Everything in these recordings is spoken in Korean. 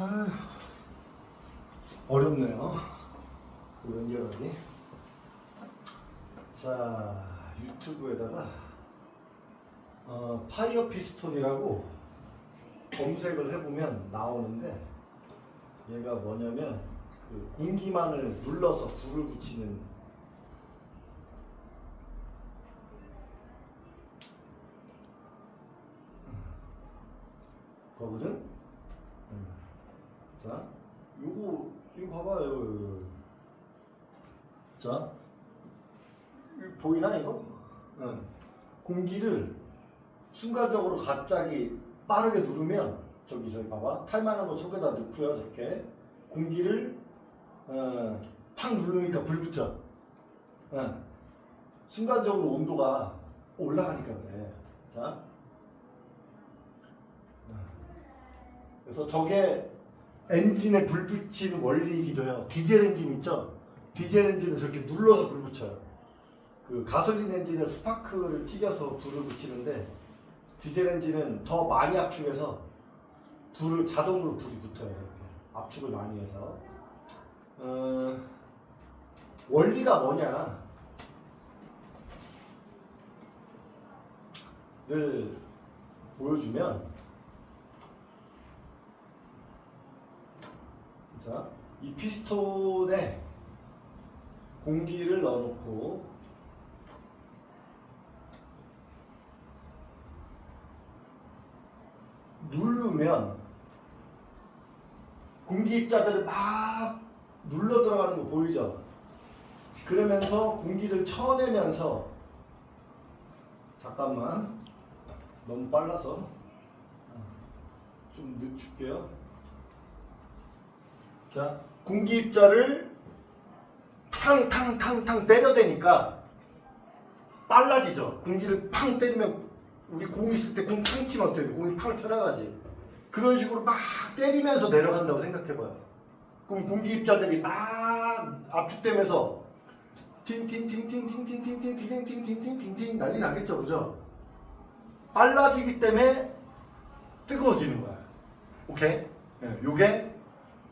아휴, 어렵네요. 그 연결하기. 자, 유튜브에다가 파이어 피스톤이라고 검색을 해보면 나오는데, 얘가 뭐냐면 그 공기만을 눌러서 불을 붙이는 거거든. 자, 이거 봐봐요. 자, 이거 보이나 이거? 공기를 순간적으로 갑자기 빠르게 누르면 저기 봐봐, 탈만한 거 속에다 넣고요. 저렇게 공기를 팍 누르니까 불 붙죠. 순간적으로 온도가 올라가니까 그래. 자, 그래서 저게 엔진에 불 붙이는 원리이기도 해요. 디젤 엔진 있죠? 디젤 엔진은 저렇게 눌러서 불 붙여요. 그 가솔린 엔진은 스파크를 튀겨서 불을 붙이는데, 디젤 엔진은 더 많이 압축해서 자동으로 불이 붙어요. 이렇게 압축을 많이 해서. 원리가 뭐냐를 보여주면, 자, 이 피스톤에 공기를 넣어놓고 누르면 공기 입자들을 막 눌러 들어가는 거 보이죠? 그러면서 공기를 쳐내면서, 잠깐만, 너무 빨라서 좀 늦출게요. 자, 공기 입자를 탕탕탕탕 때려대니까 빨라지죠. 공기를 팡 때리면, 우리 공 있을 때 공 팡 치면 어떻게 돼? 공이 팡 튀어나가지. 그런 식으로 막 때리면서 내려간다고 생각해봐요. 그럼 공기 입자들이 막 압축되면서 팅팅팅팅팅팅팅팅팅팅팅팅팅 난리 나겠죠, 그죠? 빨라지기 때문에 뜨거워지는 거야. 오케이? 요게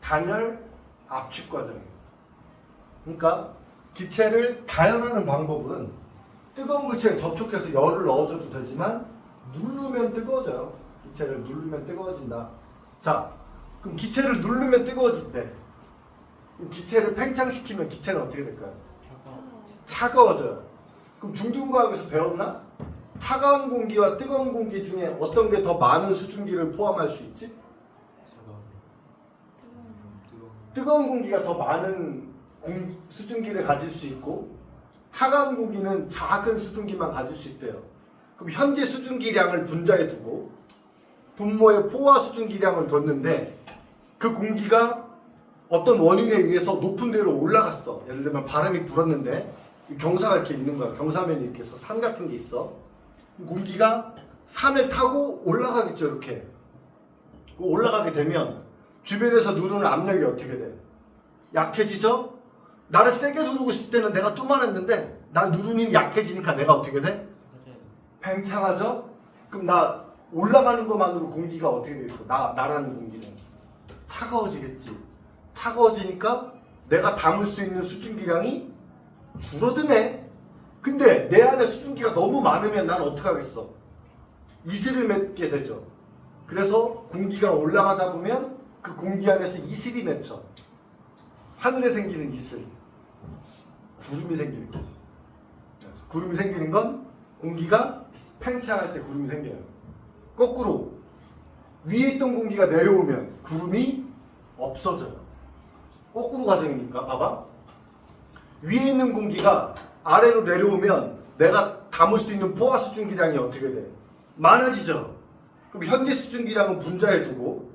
단열 압축 과정이에요. 그러니까 기체를 가열하는 방법은 뜨거운 물체에 접촉해서 열을 넣어줘도 되지만, 누르면 뜨거워져요. 기체를 누르면 뜨거워진다. 자, 그럼 기체를 누르면 뜨거워진대. 그럼 기체를 팽창시키면 기체는 어떻게 될까요? 차가워져요. 그럼 중등과학에서 배웠나? 차가운 공기와 뜨거운 공기 중에 어떤 게 더 많은 수증기를 포함할 수 있지? 뜨거운 공기가 더 많은 수증기를 가질 수 있고, 차가운 공기는 작은 수증기만 가질 수 있대요. 그럼 현재 수증기량을 분자해 두고 분모에 포화 수증기량을 뒀는데, 그 공기가 어떤 원인에 의해서 높은 데로 올라갔어. 예를 들면 바람이 불었는데 경사가 이렇게 있는 거야. 경사면이 이렇게 해서 산 같은 게 있어. 공기가 산을 타고 올라가겠죠. 이렇게 올라가게 되면 주변에서 누르는 압력이 어떻게 돼? 약해지죠? 나를 세게 누르고 싶을 때는 내가 쪼만했는데, 날 누르니 약해지니까 내가 어떻게 돼? 팽창하죠? 그럼 나 올라가는 것만으로 공기가 어떻게 돼 있어? 나라는 공기는 차가워지겠지. 차가워지니까 내가 담을 수 있는 수증기량이 줄어드네. 근데 내 안에 수증기가 너무 많으면 난 어떡하겠어? 이슬을 맺게 되죠. 그래서 공기가 올라가다 보면 그 공기 안에서 이슬이 맺혀. 하늘에 생기는 이슬, 구름이 생기는 거죠. 구름이 생기는 건 공기가 팽창할 때 구름이 생겨요. 거꾸로 위에 있던 공기가 내려오면 구름이 없어져요. 거꾸로 과정이니까. 봐봐, 위에 있는 공기가 아래로 내려오면 내가 담을 수 있는 포화 수증기량이 어떻게 돼? 많아지죠. 그럼 현재 수증기량은 분자해두고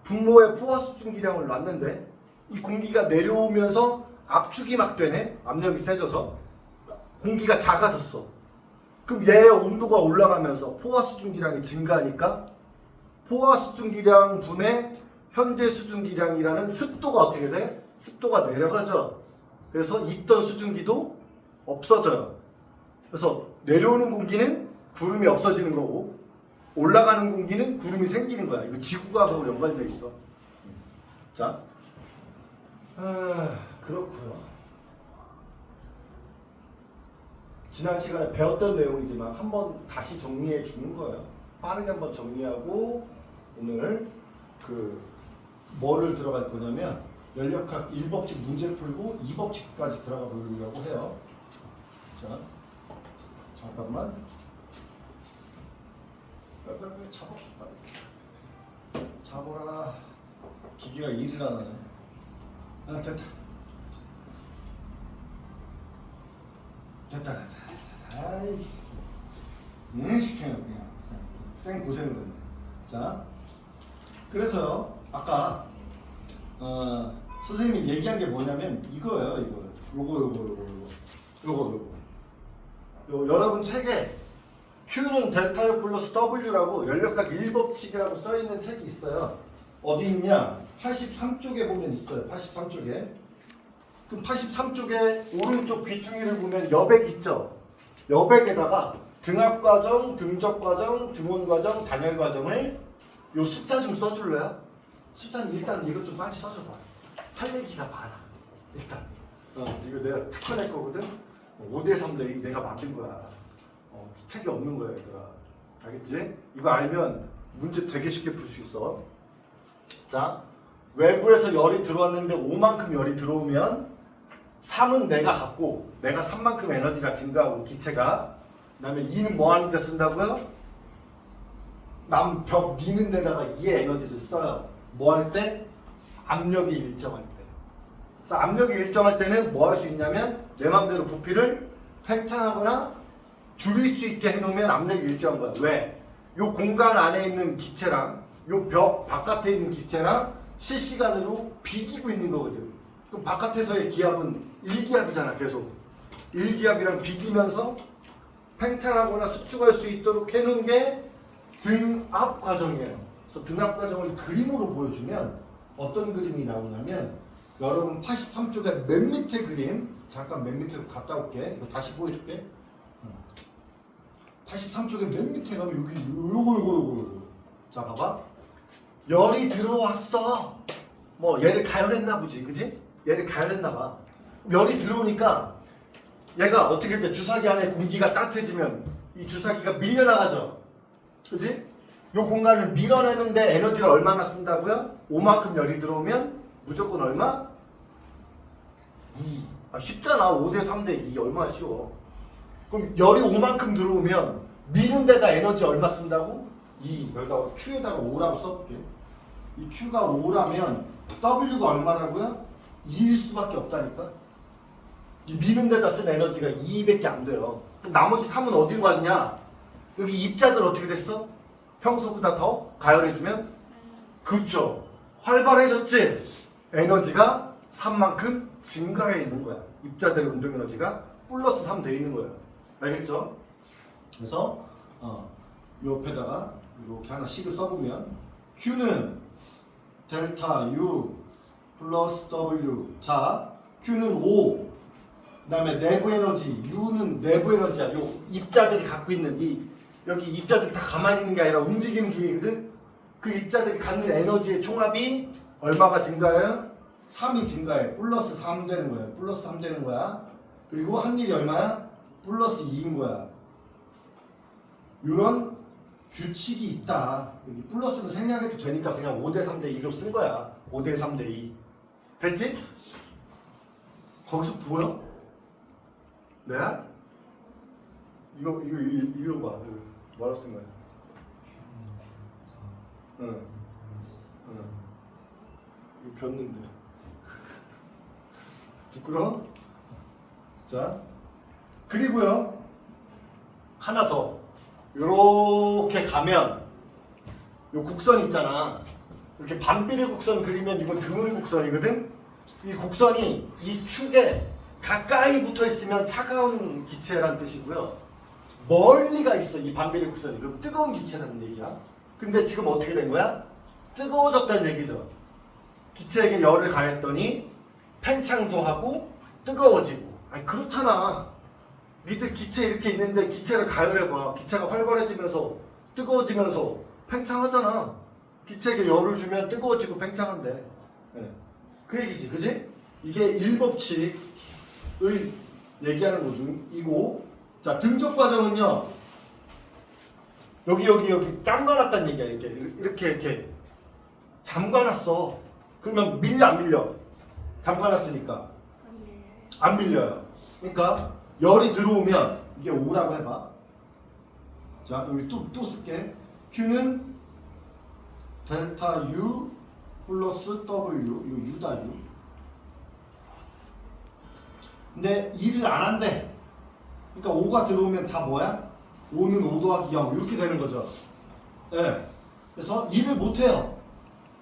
분모에 포화 수증기량을 놨는데, 이 공기가 내려오면서 압축이 막 되네. 압력이 세져서 공기가 작아졌어. 그럼 얘의 온도가 올라가면서 포화 수증기량이 증가하니까 포화 수증기량 분의 현재 수증기량이라는 습도가 어떻게 돼? 습도가 내려가죠. 그래서 있던 수증기도 없어져요. 그래서 내려오는 공기는 구름이 없어지는 거고, 올라가는 공기는 구름이 생기는 거야. 이거 지구과학하고 연관돼 있어. 자, 그렇고요. 지난 시간에 배웠던 내용이지만 한번 다시 정리해 주는 거예요. 빠르게 한번 정리하고 오늘 뭐를 들어갈 거냐면 연력학 1법칙 문제 풀고 2법칙까지 들어가 보려고 해요. 자, 잠깐만. 빨리 잡아. 잡아라. 기계가 일을 안 하네. 아, 됐다. 됐다. 아이, 시켜요 그냥. 생 고생을 했네. 자, 그래서 아까 선생님이 얘기한 게 뭐냐면 이거예요. 요거. 여러분 책에 Q는 델타 U 플러스 W라고 연력학 1법칙이라고 써있는 책이 있어요. 어디 있냐? 83쪽에 보면 있어요. 83쪽에. 그럼 83쪽에 오른쪽 귀퉁이를 보면 여백 있죠? 여백에다가 등합과정, 등적과정, 등원과정, 단열과정을 요 숫자 좀 써줄래요? 숫자는 일단 이것 좀 빨리 써줘봐. 할 얘기가 많아. 일단 이거 내가 특허 낼 거거든? 5대3 대2 내가 만든 거야. 책이 없는 거야 얘들아. 알겠지? 이거 알면 문제 되게 쉽게 풀 수 있어. 자, 외부에서 열이 들어왔는데 5만큼 열이 들어오면 3은 내가 갖고 내가 3만큼 에너지가 증가하고 기체가. 그 다음에 2는 뭐 하는 데 쓴다고요? 남 벽 미는 데다가 2의 에너지를 써요. 뭐 할 때? 압력이 일정할 때. 그래서 압력이 일정할 때는 뭐 할 수 있냐면 내 맘대로 부피를 팽창하거나 줄일 수 있게 해놓으면 압력이 일정한 거야. 왜? 요 공간 안에 있는 기체랑 요 벽 바깥에 있는 기체랑 실시간으로 비기고 있는 거거든. 그럼 바깥에서의 기압은 1기압이잖아. 계속 1기압이랑 비기면서 팽창하거나 수축할 수 있도록 해놓은 게 등압 과정이에요. 그래서 등압 과정을 그림으로 보여주면 어떤 그림이 나오냐면 여러분 83쪽에 맨 밑에 그림 잠깐 맨 밑으로 갔다 올게. 이거 다시 보여줄게. 83쪽에 맨 밑에 가면 여기 요거 자 봐봐. 열이 들어왔어. 뭐 얘를 가열했나 보지, 그지? 얘를 가열했나 봐. 열이 들어오니까 얘가 어떻게 돼? 주사기 안에 공기가 따뜻해지면 이 주사기가 밀려나가죠. 그지? 요 공간을 밀어내는데 에너지를 얼마나 쓴다고요? 5만큼 열이 들어오면 무조건 얼마? 2. 쉽잖아. 5대3 대 2 얼마나 쉬워. 그럼 열이 5만큼 들어오면 미는 데다 에너지 얼마 쓴다고? 2. 여기다가 Q에다가 5라고 써볼게. 이 Q가 5라면 W가 얼마라고요? 2일 수밖에 없다니까. 이 미는 데다 쓴 에너지가 2밖에 안 돼요. 그럼 나머지 3은 어디로 갔냐? 여기 입자들 어떻게 됐어? 평소보다 더 가열해주면? 그렇죠. 활발해졌지? 에너지가 3만큼 증가해 있는 거야. 입자들의 운동 에너지가 플러스 3 돼 있는 거야. 알겠죠? 그래서 옆에다가 이렇게 하나씩을 써보면 Q는 델타 U 플러스 W. 자, Q는 5. 그 다음에 내부 에너지 U는 내부 에너지야. 요 입자들이 갖고 있는 여기 입자들이 다 가만히 있는 게 아니라 움직이는 중이거든. 그 입자들이 갖는 에너지의 총합이 얼마가 증가해요? 3이 증가해. 플러스 3 되는 거야. 플러스 3 되는 거야. 그리고 한 일이 얼마야? 플러스 2인 거야. 이런 규칙이 있다. 여기 플러스는 생략해도 되니까 그냥 5대3 대 2로 쓴 거야. 5대3 대 2. 됐지? 거기서 보여? 네? 이거 봐. 뭐라 쓴 거야? 응. 이거 폈는데. 부끄러워? 자. 그리고요. 하나 더. 요렇게 가면 요 곡선 있잖아. 이렇게 반비례 곡선 그리면 이건 드물 곡선이거든. 이 곡선이 이 축에 가까이 붙어 있으면 차가운 기체란 뜻이고요. 멀리가 있어 이 반비례 곡선이. 그럼 뜨거운 기체라는 얘기야. 근데 지금 어떻게 된 거야? 뜨거워졌다는 얘기죠. 기체에게 열을 가했더니 팽창도 하고 뜨거워지고. 아니 그렇잖아. 니들 기체 이렇게 있는데 기체를 가열해봐. 기체가 활발해지면서 뜨거워지면서 팽창하잖아. 기체에게 열을 주면 뜨거워지고 팽창한대. 네. 그 얘기지, 그지? 이게 일법칙의 얘기하는 거중이고, 자 등적 과정은요. 여기 잠가놨다는 얘기야. 이렇게 잠가놨어. 그러면 밀려 안 밀려? 잠가놨으니까 안 밀려요. 그러니까 열이 들어오면 이게 O라고 해봐. 자 여기 또 쓸게. Q는 델타 U 플러스 W. 이거 U다 U. 근데 일을 안 한대. 그러니까 5가 들어오면 다 뭐야? 5는 5 더하기 0 이렇게 되는 거죠. 네. 그래서 일을 못해요.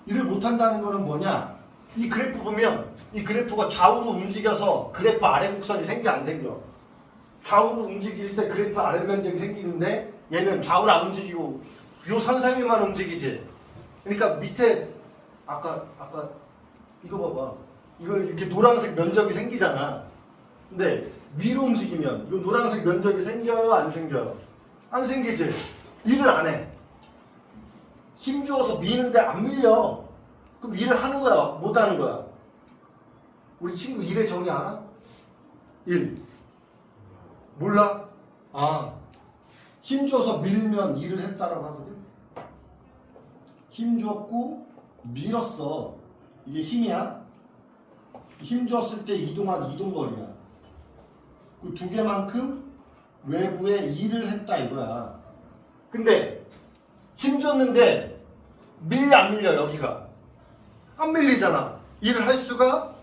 일을 못한다는 거는 뭐냐? 이 그래프 보면 이 그래프가 좌우로 움직여서 그래프 아래 곡선이 생겨 안 생겨? 좌우로 움직일 때 그래프 아래 면적이 생기는데 얘는 좌우로 안 움직이고 요 선상위만 움직이지. 그러니까 밑에 아까 이거 봐봐. 이거 이렇게 노란색 면적이 생기잖아. 근데 위로 움직이면 이거 노란색 면적이 생겨요? 안 생겨요? 안 생기지. 일을 안 해. 힘 주어서 미는데 안 밀려. 그럼 일을 하는 거야? 못 하는 거야? 우리 친구 일의 정의 알아? 일. 몰라? 아. 힘 줘서 밀면 일을 했다라고 하거든. 힘 줬고 밀었어. 이게 힘이야. 힘 줬을 때 이동한 이동거리야. 그 두 개만큼 외부에 일을 했다 이거야. 근데 힘 줬는데 밀려 안 밀려 여기가? 안 밀리잖아. 일을 할 수가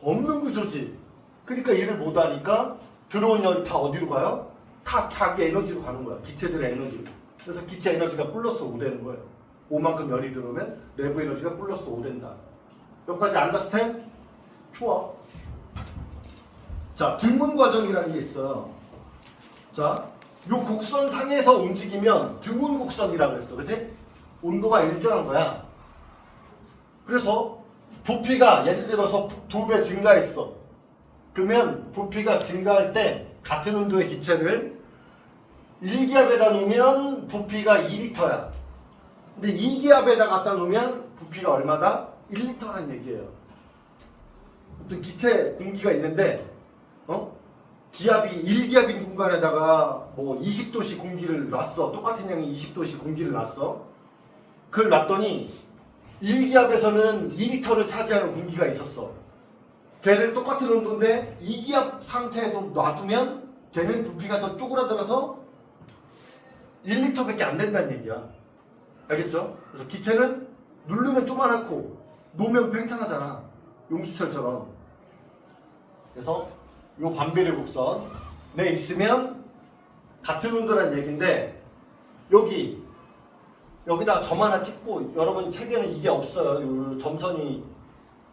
없는 구조지. 그러니까 일을 못 하니까 들어온 열이 다 어디로 가요? 다 자기 에너지로 가는 거야. 기체들의 에너지. 그래서 기체 에너지가 플러스 5 되는 거예요. 5만큼 열이 들어오면 내부 에너지가 플러스 5 된다. 여기까지 안다스텐? 좋아. 자, 등분 과정이라는 게 있어요. 자, 요 곡선 상에서 움직이면 등분 곡선이라고 했어. 그치? 온도가 일정한 거야. 그래서 부피가 예를 들어서 2배 증가했어. 그러면 부피가 증가할 때 같은 온도의 기체를 1기압에다 놓으면 부피가 2리터야. 근데 2기압에다 갖다 놓으면 부피가 얼마다? 1리터라는 얘기예요. 어떤 기체 공기가 있는데 기압이 1기압인 공간에다가 뭐 20도씨 공기를 놨어. 똑같은 양의 20도씨 공기를 놨어. 그걸 놨더니 1기압에서는 2리터를 차지하는 공기가 있었어. 걔를 똑같은 온도인데 2기압 상태에도 놔두면 걔는 부피가 더 쪼그라들어서 1리터밖에 안 된다는 얘기야. 알겠죠? 그래서 기체는 누르면 조그맣고 놓으면 팽창하잖아. 용수철처럼. 그래서 요 반비례 곡선에 있으면 같은 온도라는 얘기인데 여기다가 점 하나 찍고 여러분 책에는 이게 없어요. 요 점선이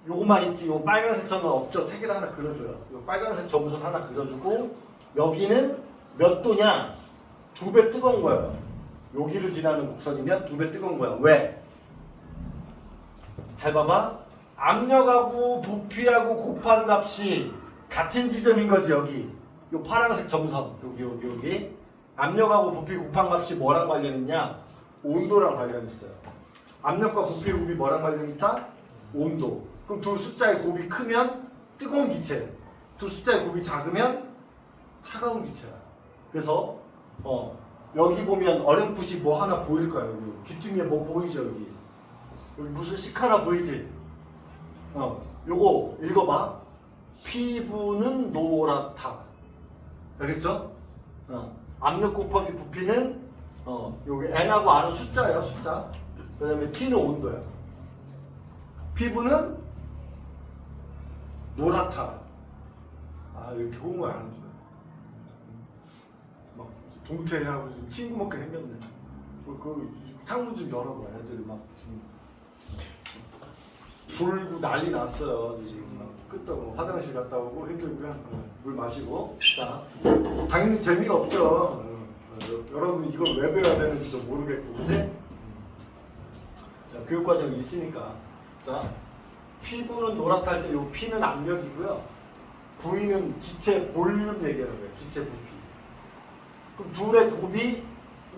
요거만 있지 요 빨간색 선은 없죠. 책에다 하나 그려줘요. 요 빨간색 점선 하나 그려주고 여기는 몇 도냐? 2배 뜨거운 거예요. 여기를 지나는 곡선이면 2배 뜨거운 거야. 왜? 잘 봐봐. 압력하고 부피하고 곱한 값이 같은 지점인 거지. 여기 요 파란색 점선 여기 압력하고 부피 곱한 값이 뭐랑 관련있냐? 온도랑 관련있어요. 압력과 부피 곱이 뭐랑 관련있다? 온도. 그럼 두 숫자의 곱이 크면 뜨거운 기체, 두 숫자의 곱이 작으면 차가운 기체야. 그래서 여기 보면 어렴풋이 뭐 하나 보일 거야. 여기 귀퉁이에 뭐 보이죠? 여기 무슨 식 하나 보이지? 요거 읽어봐. 피부는 노랗다. 알겠죠? 압력 곱하기 부피는 여기 n하고 r은 숫자예요. 숫자. 그 다음에 t는 온도야. 피부는 노랗다. 아 이렇게 공부를 안 해주네. 막 동태하고 지금 친구 먹게 생겼네. 그 창문 좀 열어봐. 애들 막 지금 졸고 난리 났어요. 지금 막 끄떡 화장실 갔다 오고 힘들고요. 물 마시고. 자, 당연히 재미가 없죠. 여러분 이걸 왜 배워야 되는지도 모르겠고, 그치? 자, 교육과정이 있으니까. 자, 피부는 노랗다 할 때 요 P는 압력이고요. V는 기체 볼륨 얘기하는 거예요. 기체 부피. 그럼 둘의 곱이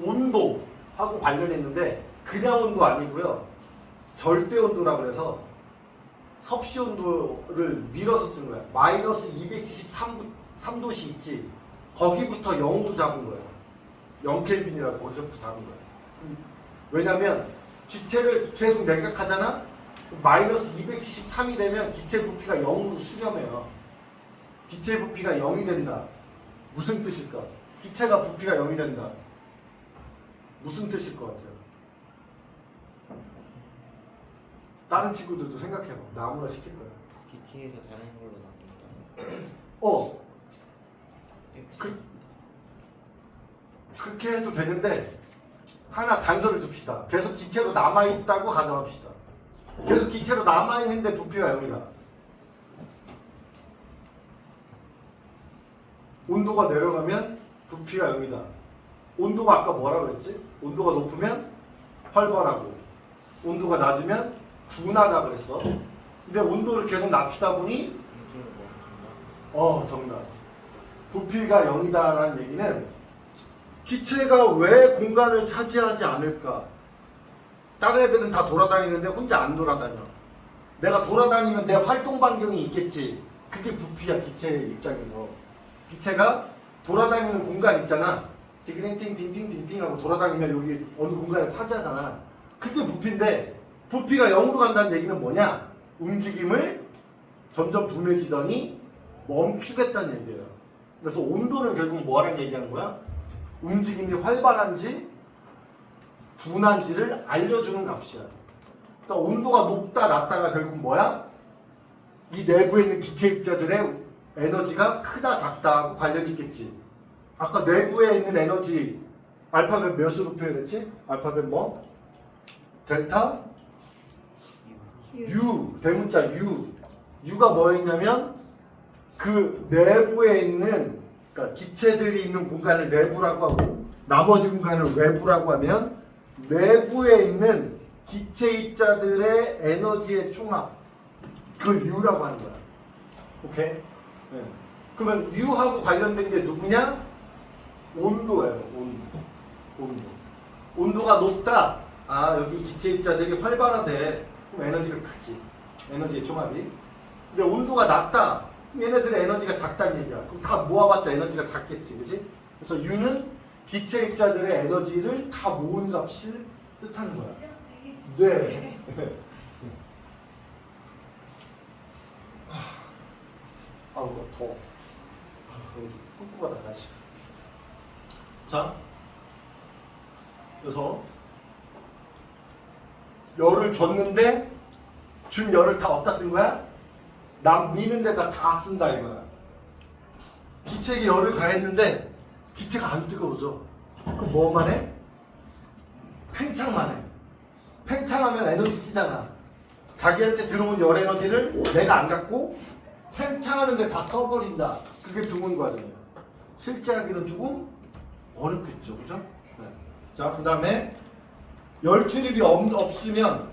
온도하고 관련이 있는데 그냥 온도 아니고요. 절대 온도라고 해서 섭씨 온도를 밀어서 쓴 거야. 마이너스 273도씨 있지. 거기부터 0으로 잡은 거야. 0켈빈이라고 거기서부터 잡은 거야. 왜냐면 기체를 계속 냉각하잖아. 마이너스 273이 되면 기체 부피가 0으로 수렴해요. 기체 부피가 0이 된다. 무슨 뜻일까? 기체가 부피가 0이 된다. 무슨 뜻일 것 같아요? 다른 친구들도 생각해봐. 나 아무나 시킬 거야. 기체에서 다른 걸로 나눈다. 그렇게 해도 되는데 하나 단서를 줍시다. 계속 기체로 남아있다고 가정합시다. 계속 기체로 남아있는데 부피가 0이다. 온도가 내려가면 부피가 0이다. 온도가 아까 뭐라 그랬지? 온도가 높으면 활발하고 온도가 낮으면 둔하다 그랬어. 근데 온도를 계속 낮추다 보니 정답. 부피가 0이다라는 얘기는 기체가 왜 공간을 차지하지 않을까? 다른 애들은 다 돌아다니는데 혼자 안 돌아다녀. 내가 돌아다니면 내 활동 반경이 있겠지. 그게 부피야, 기체의 입장에서. 기체가 돌아다니는 공간 있잖아. 띵띵띵띵띵띵 하고 돌아다니면 여기 어느 공간을 차지하잖아. 그게 부피인데 부피가 0으로 간다는 얘기는 뭐냐? 움직임을 점점 둔해지더니 멈추겠다는 얘기예요. 그래서 온도는 결국 뭐라는 얘기하는 거야? 움직임이 활발한지 둔한지를 알려주는 값이야. 그러니까 온도가 높다 낮다가 결국 뭐야? 이 내부에 있는 기체 입자들의 에너지가 크다 작다하고 관련이 있겠지. 아까 내부에 있는 에너지 알파벳 몇으로 표현했지? 알파벳 뭐? 델타? U, 대문자 U. U가 뭐였냐면 그 내부에 있는, 그러니까 기체들이 있는 공간을 내부라고 하고 나머지 공간을 외부라고 하면 내부에 있는 기체 입자들의 에너지의 총합, 그걸 U라고 하는 거야. 오케이? 네. 그러면 U하고 관련된 게 누구냐? 온도예요. 온도. 온도가 높다. 여기 기체 입자들이 활발하대. 그럼 에너지가 크지. 에너지의 총합이. 근데 온도가 낮다. 얘네들의 에너지가 작다는 얘기야. 그럼 다 모아봤자 에너지가 작겠지, 그지? 그래서 U는 기체 입자들의 에너지를 다 모은 값을 뜻하는 거야. 네. 더워. 꿉꿉하다, 날씨. 자, 그래서 열을 줬는데 준 열을 다 어디다 쓴 거야? 남 미는 데다 다 쓴다 이거야. 기체에 열을 가했는데 기체가 안 뜨거워져. 그럼 뭐만 해? 팽창만 해. 팽창하면 에너지 쓰잖아. 자기한테 들어온 열 에너지를 내가 안 갖고 팽창하는 데 다 써버린다. 그게 드문 과정이야. 실제 하기는 조금 어렵겠죠, 그죠? 네. 자, 그 다음에 열 출입이 없으면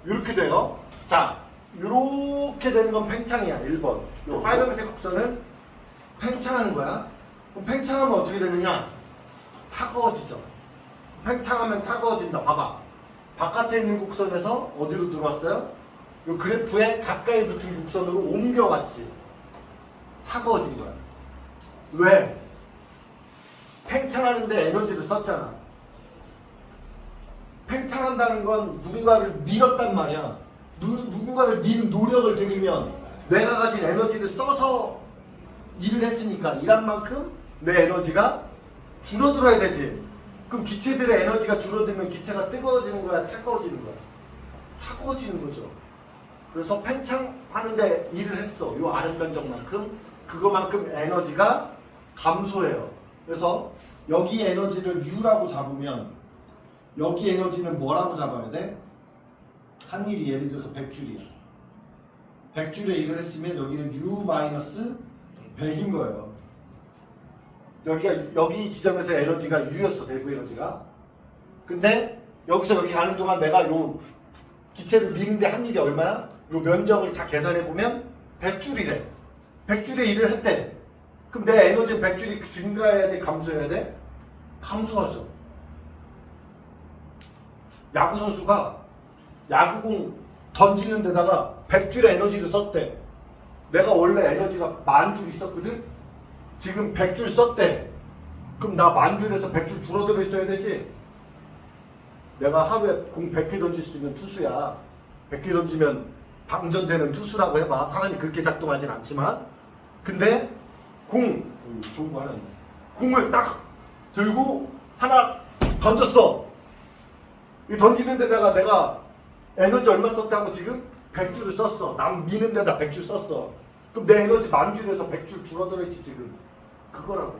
이렇게 돼요. 자, 이렇게 되는 건 팽창이야. 1번. 이 빨간색 곡선은 팽창하는 거야. 그럼 팽창하면 어떻게 되느냐? 차가워지죠. 팽창하면 차가워진다. 봐봐. 바깥에 있는 곡선에서 어디로 들어왔어요? 이 그래프에 가까이 붙은 곡선으로 옮겨왔지. 차가워진 거야. 왜? 팽창하는데 에너지를 썼잖아. 팽창한다는 건 누군가를 밀었단 말이야. 누군가를 미는 노력을 들이면 내가 가진 에너지를 써서 일을 했으니까 일한 만큼 내 에너지가 줄어들어야 되지. 그럼 기체들의 에너지가 줄어들면 기체가 뜨거워지는 거야, 차가워지는 거야? 차가워지는 거죠. 그래서 팽창하는데 일을 했어. 요 아랫 면적만큼, 그거만큼 에너지가 감소해요. 그래서 여기 에너지를 U라고 잡으면 여기 에너지는 뭐라고 잡아야 돼? 한 일이 예를 들어서 100줄이야. 100줄의 일을 했으면 여기는 U-100인 거예요. 여기 지점에서 에너지가 U였어, 내부 에너지가. 근데 여기서 여기 가는 동안 내가 요 기체를 미는데 한 일이 얼마야? 요 면적을 다 계산해보면 100줄이래. 100줄의 일을 했대. 그럼 내 에너지는 100줄이 증가해야 돼? 감소해야 돼? 감소하죠. 야구 선수가 야구공 던지는 데다가 100줄의 에너지를 썼대. 내가 원래 에너지가 10,000줄 있었거든? 지금 100줄 썼대. 그럼 나 10,000줄에서 100줄 줄어들어 있어야 되지? 내가 하루에 공 100개 던질 수 있는 투수야. 100개 던지면 방전되는 투수라고 해봐. 사람이 그렇게 작동하진 않지만. 근데 좋은 거 하나 있네. 공을 딱 들고 하나 던졌어. 이 던지는 데다가 내가 에너지 얼마 썼다고 지금? 100줄을 썼어. 남 미는 데다 100줄 썼어. 그럼 내 에너지 10,000줄에서 100줄 줄어들어 있지 지금. 그거라고.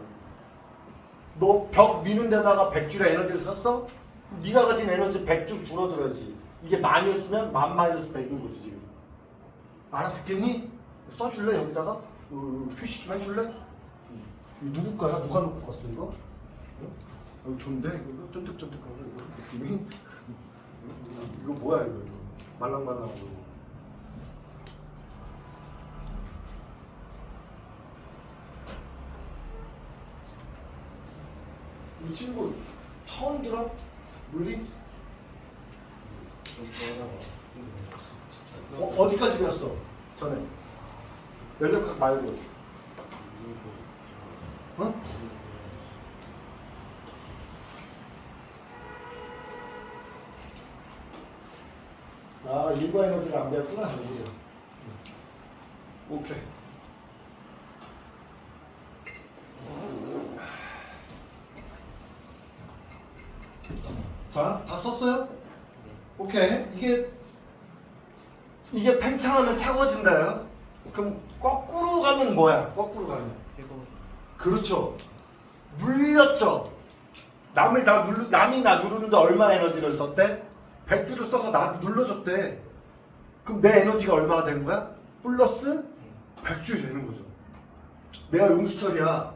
너 벽 미는 데다가 100줄의 에너지를 썼어? 네가 가진 에너지 100줄 줄어들어야지. 이게 만이었으면 만 마이너스 100인 거지 지금. 알아듣겠니? 써줄래 여기다가? 표시 좀 해줄래? 누구 거야? 누가 놓고 갔어 이거? 좋은데? 이거 쫀득쫀득하고 이거 느낌이? 이거 뭐야 이거? 말랑말랑하고. 이 친구 처음 들어? 물리? 어디까지 배웠어? 전에 연력학 말고. 어? 아, 일과 에너지를 안 배웠구나. 오케이. 자, 다 썼어요? 오케이. 이게 팽창하면 차가워진다요. 그럼 거꾸로 가면 뭐야? 거꾸로 가면. 그렇죠. 눌렸죠. 남이 나 누르는데 얼마 에너지를 썼대? 100줄을 써서 나 눌러줬대. 그럼 내 에너지가 얼마가 되는 거야? 플러스 100줄이 되는 거죠. 내가 용수철이야.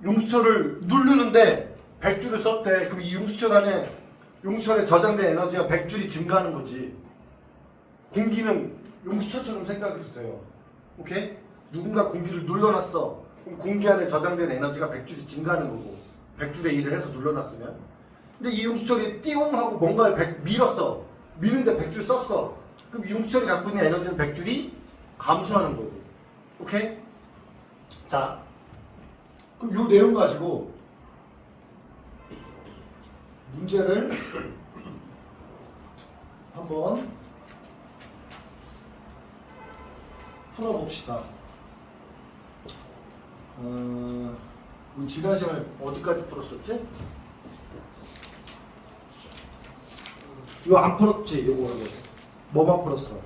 용수철을 누르는데 100줄을 썼대. 그럼 이 용수철에 저장된 에너지가 100줄이 증가하는 거지. 공기는 용수철처럼 생각해도 돼요. 오케이? 누군가 공기를 눌러놨어. 그럼 공기 안에 저장된 에너지가 100줄이 증가하는 거고. 100줄의 일을 해서 눌러놨으면. 근데 이 용수철이 띠용 하고 뭔가를 밀었어. 미는데 100줄 썼어. 그럼 이 용수철이 갖고 있는 에너지는 100줄이 감소하는 거고. 오케이? 자, 그럼 이 내용 가지고 문제를 한번 풀어봅시다. 우리 지난 시간에 어디까지 풀었었지? 이거 안 풀었지? 이거 뭐만 풀었어?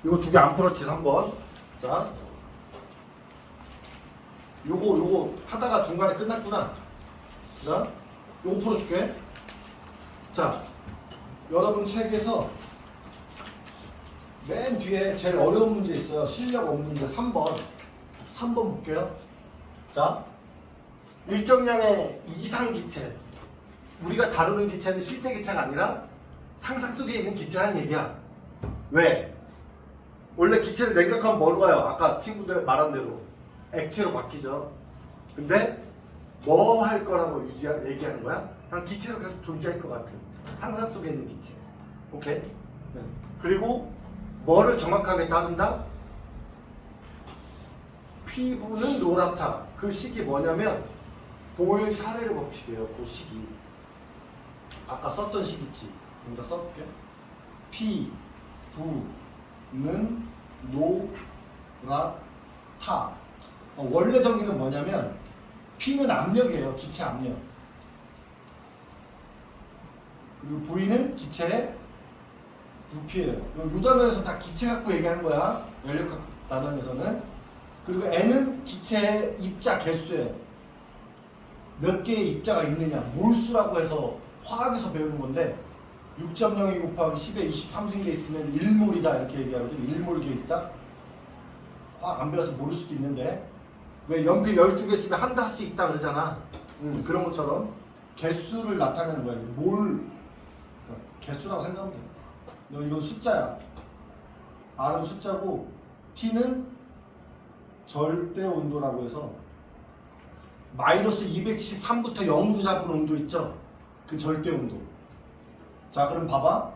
이거 2개 안 풀었지? 3번. 자, 요거 하다가 중간에 끝났구나. 자, 요거 풀어줄게. 자, 여러분 책에서 맨 뒤에 제일 어려운 문제 있어요. 실력 없는 문제 3번. 3번 볼게요. 자, 일정량의 이상 기체. 우리가 다루는 기체는 실제 기체가 아니라 상상 속에 있는 기체라는 얘기야. 왜? 원래 기체를 냉각하면 뭐로 가요? 아까 친구들 말한 대로 액체로 바뀌죠. 근데 뭐 할 거라고 얘기하는 거야? 그냥 기체로 계속 존재할 것 같은 상상 속에 있는 기체. 오케이? 네. 그리고 뭐를 정확하게 따른다? 피부는 노랗다. 그 식이 뭐냐면 보일 샤레르 법칙이에요. 그 식이. 아까 썼던 식 있지? 여기다 써볼게. 피부는 노랗다. 원래 정의는 뭐냐면 P는 압력이에요. 기체 압력. 그리고 V는 기체의 부피예요. 이 단원에서 다 기체 갖고 얘기하는 거야. 연력학 단원에서는. 그리고 N은 기체의 입자 개수예요. 몇 개의 입자가 있느냐. 몰수라고 해서 화학에서 배우는 건데 6.02 곱하기 10에 23승계 있으면 1몰이다 이렇게 얘기하거든. 1몰계 있다. 화학 안 배워서 모를 수도 있는데 왜 연필 12개 있으면 한 다씩 있다 그러잖아. 그런 것처럼 개수를 나타내는 거야. 몰 그러니까 개수라고 생각하면 돼. 너 이건 숫자야. R은 숫자고 T는 절대 온도라고 해서 마이너스 273부터 0으로 잡은 온도 있죠? 그 절대 온도. 자, 그럼 봐봐.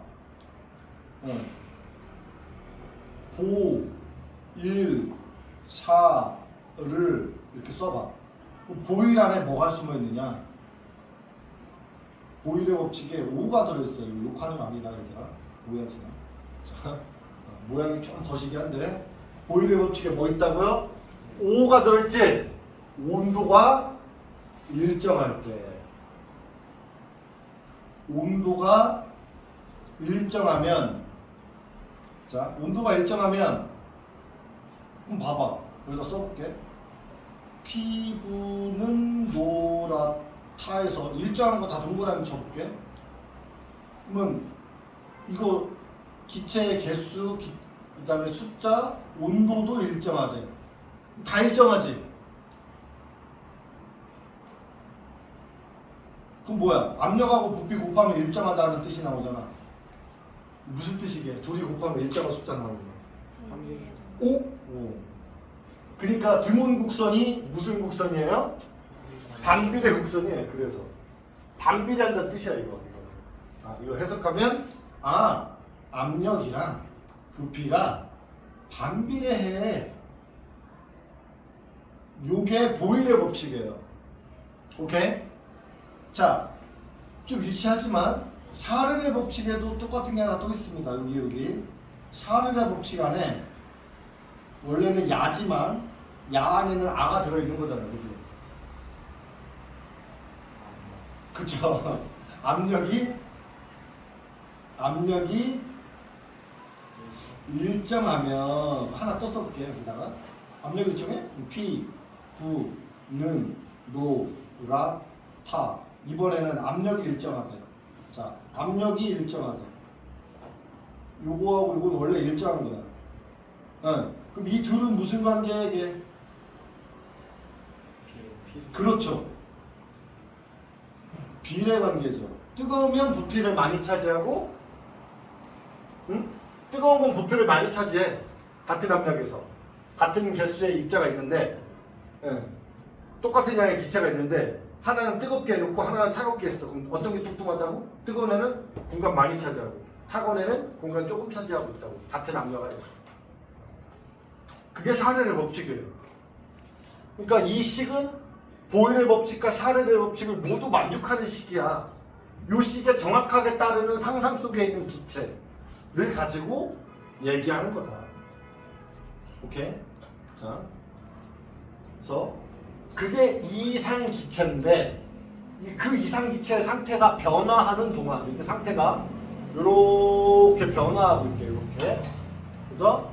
보, 일, 샤를 이렇게 써봐. 그럼 보일 안에 뭐가 숨어 있느냐? 보일의 법칙에 5가 들어있어요. 욕하는 아니다 얘들아. 오해하지 마. 자, 모양이 좀 거시기한데 보일의 법칙에 뭐 있다고요? 5가 들어있지? 온도가 일정할 때. 온도가 일정하면, 자, 온도가 일정하면, 그럼 봐봐. 여기다 써볼게. 피부는 노랗다에서 일정한 거 다 동그라미 쳐볼게. 그러면 이거 기체의 개수, 그 다음에 숫자, 온도도 일정하대. 다 일정하지? 그럼 뭐야? 압력하고 부피 곱하면 일정하다는 뜻이 나오잖아. 무슨 뜻이게? 둘이 곱하면 일정한 숫자 나오는 거야. 오? 오. 그러니까 등온 곡선이 무슨 곡선이에요? 반비례 곡선이에요. 그래서 반비례한다는 뜻이야 이거. 이거 해석하면 압력이랑 부피가 반비례해. 요게 보일의 법칙이에요. 오케이? 자, 좀 유치하지만 샤를의 법칙에도 똑같은 게 하나 또 있습니다. 여기 샤를의 법칙 안에 원래는 야지만 야 안에는 아가 들어있는 거잖아, 그치? 그쵸? 압력이 일정하면 하나 또 써볼게요. 여기다가 압력이 일정해? 피, 부, 는, 노, 라, 타. 이번에는 압력이 일정하대. 자, 압력이 일정하대. 요거하고 요건 원래 일정한 거야. 그럼 이 둘은 무슨 관계에게? 그렇죠. 비례 관계죠. 뜨거우면 부피를 많이 차지하고, 뜨거운 건 부피를 많이 차지해. 같은 압력에서. 같은 개수의 입자가 있는데, 똑같은 양의 기체가 있는데, 하나는 뜨겁게 해놓고 하나는 차갑게 했어. 그럼 어떤 게 뚱뚱하다고? 뜨거운 애는 공간 많이 차지하고, 차가운 애는 공간 조금 차지하고 있다고. 같은 압력 안에서. 그게 샤를의 법칙이에요. 그러니까 이 식은 보일의 법칙과 샤를의 법칙을 모두 만족하는 식이야. 이 식에 정확하게 따르는 상상 속에 있는 기체를 가지고 얘기하는 거다. 오케이? 자, 그래서 그게 이상 기체인데 그 이상 기체의 상태가 변화하는 동안 이렇게 상태가 이렇게 변화하고 있게 이렇게. 그죠?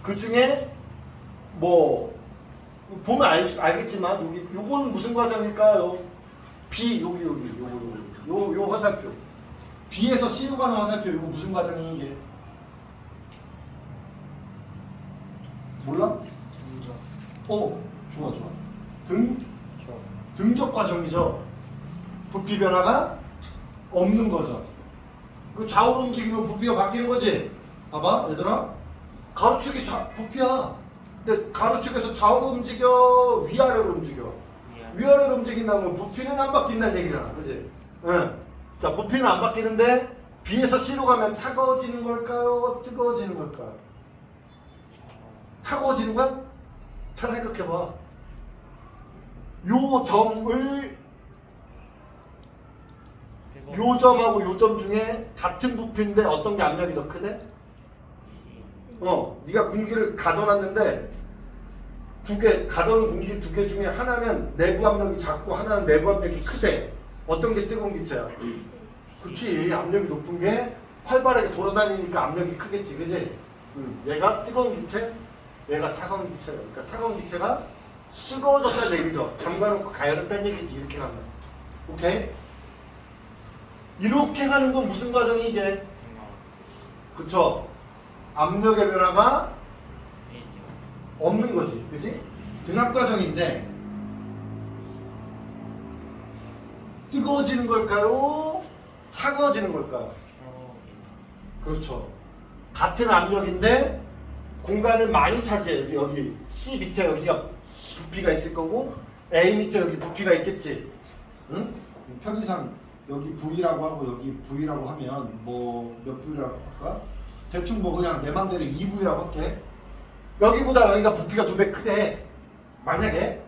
그 중에 뭐 보면 알겠지만 여기 요거는 무슨 과정일까요? B 요 화살표 B에서 C로 가는 화살표 이거 무슨 과정이 이게? 몰라? 좋아. 등적 과정이죠. 부피 변화가 없는 거죠. 그 좌우로 움직이면 부피가 바뀌는 거지. 봐봐 얘들아, 가로축이 부피야. 근데 가로축에서 좌우로 움직여, 위아래로 움직여. 위아래로 움직인다면 부피는 안 바뀐다는 얘기잖아, 그지? 자, 부피는 안 바뀌는데 B에서 C로 가면 차가워지는 걸까요? 뜨거워지는 걸까요? 차가워지는 거야? 잘 생각해봐. 요 점하고 요 점 중에 같은 부피인데 어떤 게 압력이 더 크대? 네가 공기를 가둬놨는데 가둬놓은 공기 두 개 중에 하나는 내부 압력이 작고 하나는 내부 압력이 크대. 어떤 게 뜨거운 기체야? 그렇지. 압력이 높은 게 활발하게 돌아다니니까 압력이 크겠지, 그지? 얘가 뜨거운 기체, 얘가 차가운 기체야. 그러니까 차가운 기체가 뜨거워졌다는 얘기죠. 잠가놓고 가열했다는 얘기지, 이렇게 가면. 오케이? 이렇게 가는 건 무슨 과정이 이게? 그쵸? 압력의 변화가 없는 거지, 그치? 등압 과정인데 뜨거워지는 걸까요? 차가워지는 걸까요? 그렇죠. 같은 압력인데 공간을 많이 차지해. 여기 C 밑에 여기가 부피가 있을 거고 A 밑에 여기 부피가 있겠지. 응? 편의상 여기 V라고 하고 여기 V라고 하면 뭐 몇 V라고 할까? 대충 뭐 그냥 내 맘대로 2V라고 할게. 여기보다 여기가 부피가 2배 크대. 만약에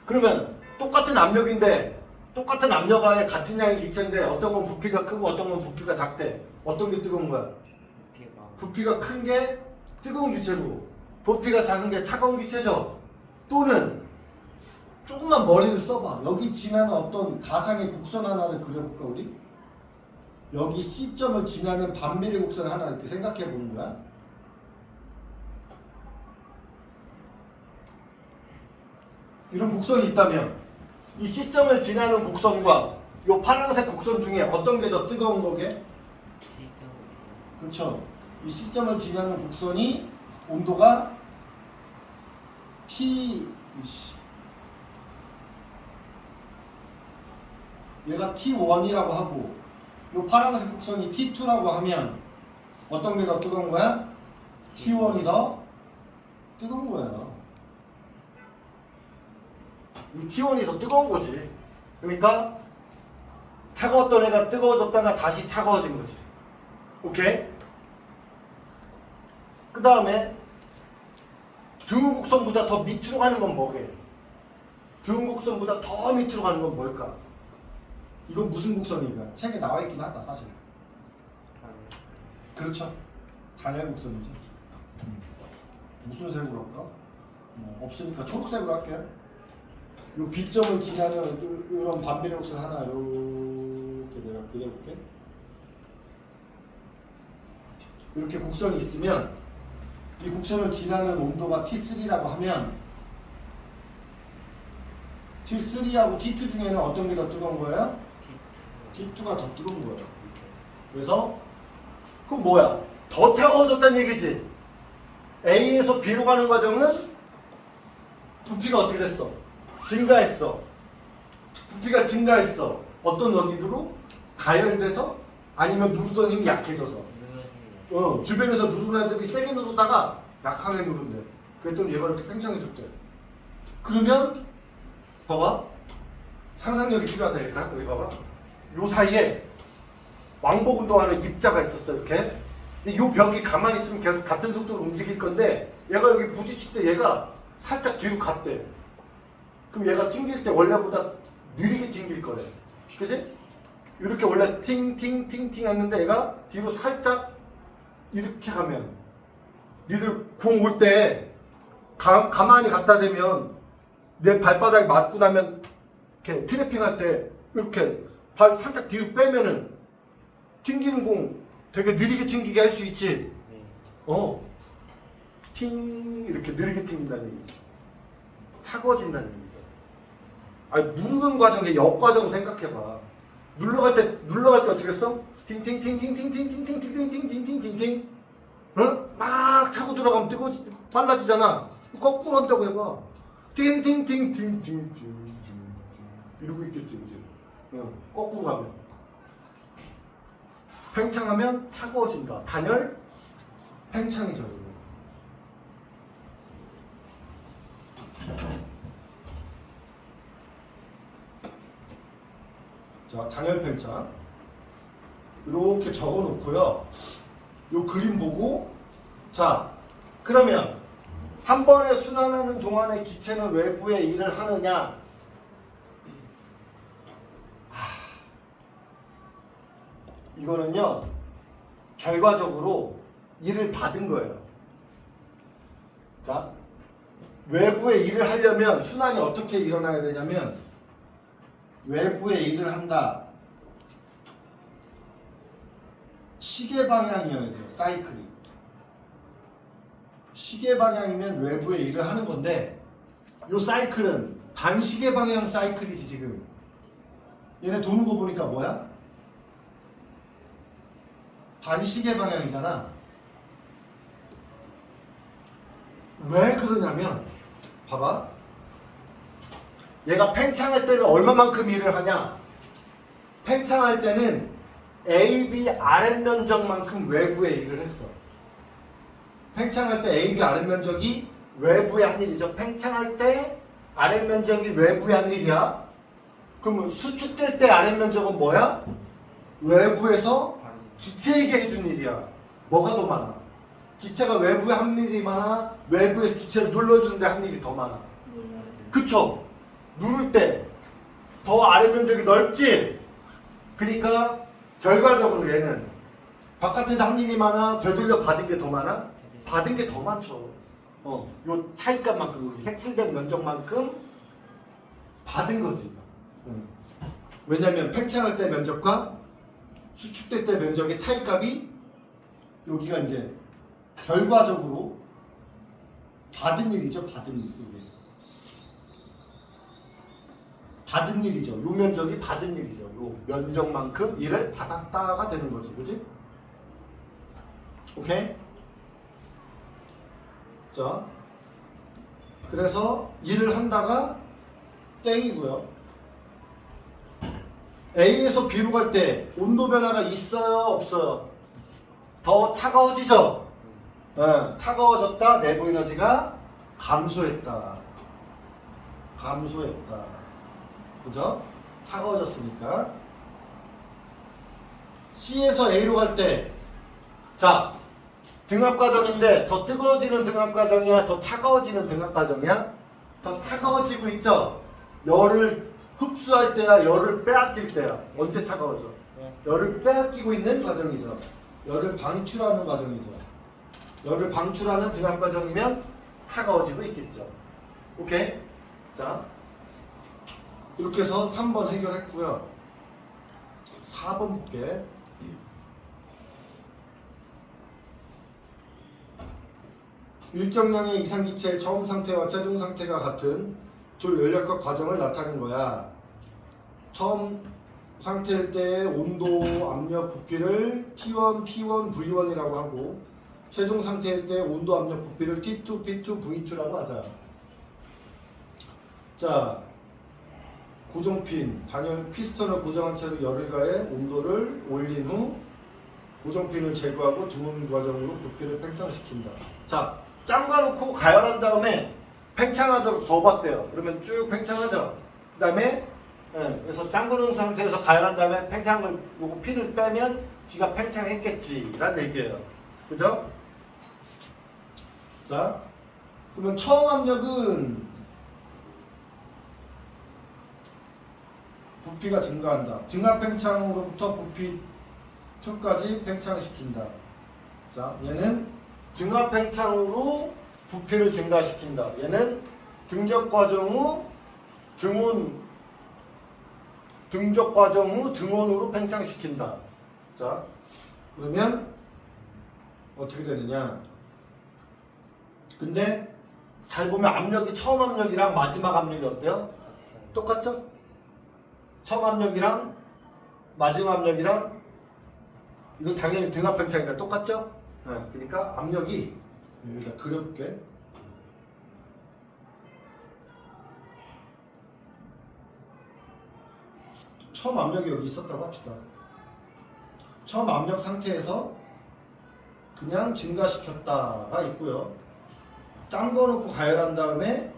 그러면 똑같은 압력인데 똑같은 압력 안에 같은 양의 기체인데 어떤 건 부피가 크고 어떤 건 부피가 작대. 어떤 게 뜨거운 거야? 부피가 큰 게 뜨거운 기체고 부피가 작은 게 차가운 기체죠. 또는 조금만 머리를 써봐. 여기 지나는 어떤 가상의 곡선 하나를 그려볼까 우리? 여기 C점을 지나는 반비례 곡선 하나 이렇게 생각해 보는 거야. 이런 곡선이 있다면 이 C점을 지나는 곡선과 이 파란색 곡선 중에 어떤 게 더 뜨거운 거게? 그렇죠. 이 C점을 지나는 곡선이 온도가 T 얘가 T1이라고 하고 이 파란색 곡선이 T2라고 하면 어떤 게 더 뜨거운 거야? T1이 더 뜨거운 거예요. 이 T1이 더 뜨거운 거지. 그러니까 차가웠던 애가 뜨거워졌다가 다시 차가워진 거지. 오케이? 그 다음에 등 곡선보다 더 밑으로 가는 건 뭐게? 등 곡선보다 더 밑으로 가는 건 뭘까? 이건 무슨 곡선인가? 책에 나와 있긴 하다 사실. 그렇죠. 단열 곡선이지. 무슨 색으로 할까? 없으니까 초록색으로 할게요. 요 B점을 지나는 이런 반비례 곡선 하나 이렇게 내가 그려볼게. 이렇게 곡선이 있으면 이 곡선을 지나는 온도가 T3라고 하면 T3하고 T2 중에는 어떤 게 더 뜨거운 거예요? T2가 더 뜨거운 거예요. 그래서 그럼 뭐야? 더 차가워졌다는 얘기지. A에서 B로 가는 과정은 부피가 어떻게 됐어? 증가했어. 부피가 증가했어. 어떤 원리로? 가열돼서? 아니면 누르던 힘이 약해져서? 주변에서 누르는 애들이 세게 누르다가 약하게 누른대. 그랬더니 얘가 이렇게 팽창해졌대. 그러면 봐봐. 상상력이 필요하다 얘들아. 여기 봐봐. 요 사이에 왕복 운동하는 입자가 있었어 이렇게. 근데 요 벽이 가만히 있으면 계속 같은 속도로 움직일 건데 얘가 여기 부딪힐 때 얘가 살짝 뒤로 갔대. 그럼 얘가 튕길 때 원래보다 느리게 튕길 거래. 그치? 이렇게 원래 팅팅팅팅 했는데 얘가 뒤로 살짝 이렇게 하면 니들 공 올 때 가만히 갖다 대면 내 발바닥에 맞고 나면 이렇게 트래핑 할 때 이렇게 발 살짝 뒤로 빼면은 튕기는 공 되게 느리게 튕기게 할 수 있지. 팅 이렇게 느리게 튕긴다는 얘기지. 차가워진다는 얘기죠. 아니 누르는 과정에 역과정 생각해봐. 눌러갈 때 어떻게 했어? 팅팅팅팅팅팅팅팅팅팅팅팅팅팅팅 응? 막 차고 들어가면 빨라지잖아. 거꾸로 한다고 해봐. 팅팅팅팅팅팅팅 이러고 있겠지 그지? 거꾸로 가면 팽창하면 차가워진다. 단열 팽창이죠. 자, 단열 팽창 이렇게 적어 놓고요. 요 그림 보고 자, 그러면 한 번에 순환하는 동안에 기체는 외부에 일을 하느냐? 이거는요 결과적으로 일을 받은 거예요. 자, 외부에 일을 하려면 순환이 어떻게 일어나야 되냐면 외부에 일을 한다. 시계 방향이어야 돼요. 사이클이. 시계 방향이면 외부에 일을 하는 건데 요 사이클은 반시계 방향 사이클이지 지금. 얘네 도는 거 보니까 뭐야? 반시계 방향이잖아. 왜 그러냐면 봐봐. 얘가 팽창할 때는 얼마만큼 일을 하냐? 팽창할 때는 AB 아랫면적만큼 외부에 일을 했어. 팽창할 때 AB 아랫면적이 외부에 한 일이죠. 팽창할 때 아랫면적이 외부에 한 일이야. 그러면 수축될 때 아랫 면적은 뭐야? 외부에서 다른 기체에게 해준 일이야. 뭐가 더 많아? 기체가 외부에 한 일이 많아? 외부에 기체를 눌러주는데 한 일이 더 많아? 그쵸? 누를 때 더 아래 면적이 넓지? 그러니까 결과적으로 얘는 바깥에다 한 일이 많아? 되돌려 받은 게 더 많아? 받은 게 더 많죠. 요 차이값만큼, 색칠된 면적만큼 받은 거지. 왜냐면 팽창할 때 면적과 수축될 때 면적의 차이값이 여기가 이제 결과적으로 받은 일이죠. 받은 일. 이게. 받은 일이죠. 요 면적이 받은 일이죠. 요 면적만큼 일을 받았다가 되는 거지. 그지? 오케이? 자, 그래서 일을 한다가 땡이고요. A에서 B로 갈 때 온도 변화가 있어요? 없어요? 더 차가워지죠? 차가워졌다. 내부 에너지가 감소했다. 감소했다. 그죠? 차가워졌으니까. C에서 A로 갈 때, 자, 등압 과정인데 더 뜨거워지는 등압 과정이야? 더 차가워지는 등압 과정이야? 더 차가워지고 있죠? 열을 흡수할 때야? 열을 빼앗길 때야? 언제 차가워져? 열을 빼앗기고 있는 과정이죠. 열을 방출하는 과정이죠. 열을 방출하는 등압 과정이면 차가워지고 있겠죠. 오케이? 자, 이렇게 해서 3번 해결했고요. 4번 볼게. 일정량의 이상기체의 처음 상태와 최종 상태가 같은 조연력학 과정을 나타낸 거야. 처음 상태일 때의 온도, 압력, 부피를 T1, P1, V1이라고 하고 최종 상태일 때 온도, 압력, 부피를 T2, P2, V2라고 하자. 자, 고정핀, 단열 피스톤을 고정한 채로 열을 가해 온도를 올린 후 고정핀을 제거하고 드문 과정으로 부피를 팽창시킨다. 자, 짱가 놓고 가열한 다음에 팽창하도록 더 봤대요. 그러면 쭉 팽창하죠. 그 다음에 그래서 짱구는 상태에서 가열한 다음에 팽창을 요거 핀을 빼면 지가 팽창했겠지 라는 얘기예요. 그죠? 자, 그러면 처음 압력은 부피가 증가한다. 등압 팽창으로부터 부피 2까지 팽창시킨다. 자, 얘는 등압 팽창으로 부피를 증가시킨다. 얘는 등적 과정 후 등온, 등적 과정 후 등온으로 팽창시킨다. 자, 그러면 어떻게 되느냐? 근데 잘 보면 압력이 처음 압력이랑 마지막 압력이 어때요? 똑같죠? 처음 압력이랑 마지막 압력이랑 이건 당연히 등압 팽창이니까 똑같죠? 그러니까 압력이 여기다 그려볼게. 처음 압력이 여기 있었다고 합시다. 처음 압력 상태에서 그냥 증가시켰다가 있고요. 짠 거 넣고 가열한 다음에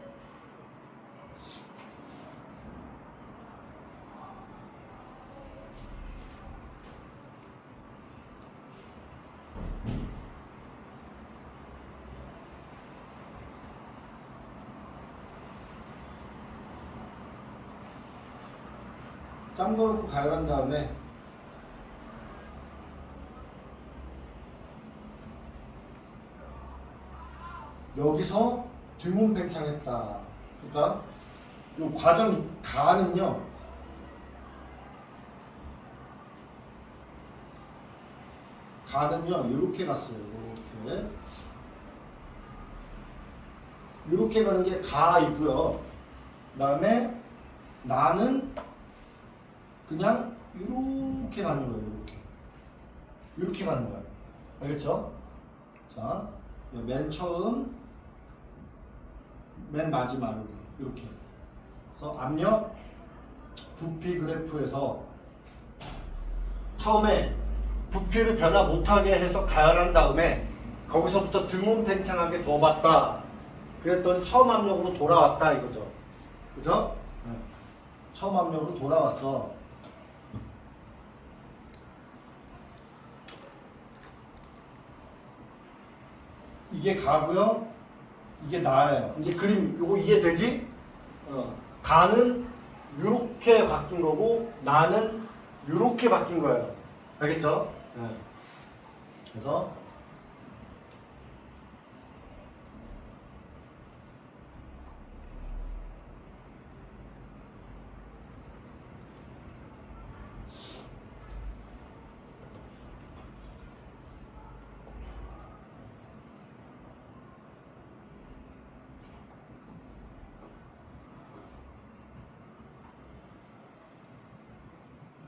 짠 거 넣고 가열한 다음에 여기서 등온 팽창했다. 그러니까 이 과정 가는요. 가는요. 이렇게 갔어요. 이렇게. 이렇게 가는 게 가이고요. 그다음에 나는 그냥 이렇게 가는 거예요. 이렇게. 이렇게 가는 거예요. 알겠죠? 자, 맨 처음, 맨 마지막 이렇게. 그래서 압력, 부피 그래프에서 처음에 부피를 변화 못하게 해서 가열한 다음에 거기서부터 등온 팽창하게 더 봤다. 그랬더니 처음 압력으로 돌아왔다 이거죠. 그죠? 네. 처음 압력으로 돌아왔어. 이게 가고요. 이게 나예요. 이제 그림 요거 이해되지? 가는 요렇게 바뀐 거고 나는 요렇게 바뀐 거예요. 알겠죠? 네. 그래서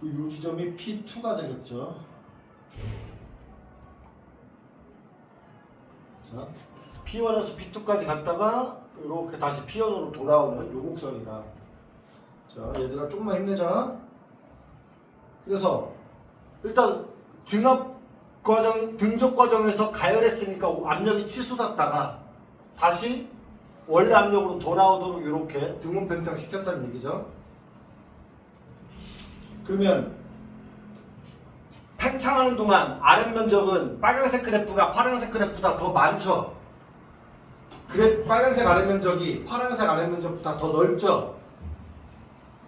요 지점이 P2가 되겠죠. 자, P1에서 P2까지 갔다가 이렇게 다시 P1으로 돌아오는 요 곡선이다. 자, 얘들아 조금만 힘내자. 그래서 일단 등적 과정에서 가열했으니까 압력이 치솟았다가 다시 원래 압력으로 돌아오도록 이렇게 등원 팽창 시켰다는 얘기죠. 그러면 팽창하는 동안 아랫 면적은 빨간색 그래프가 파란색 그래프보다 더 많죠. 빨간색 아랫 면적이 파란색 아랫 면적보다 더 넓죠.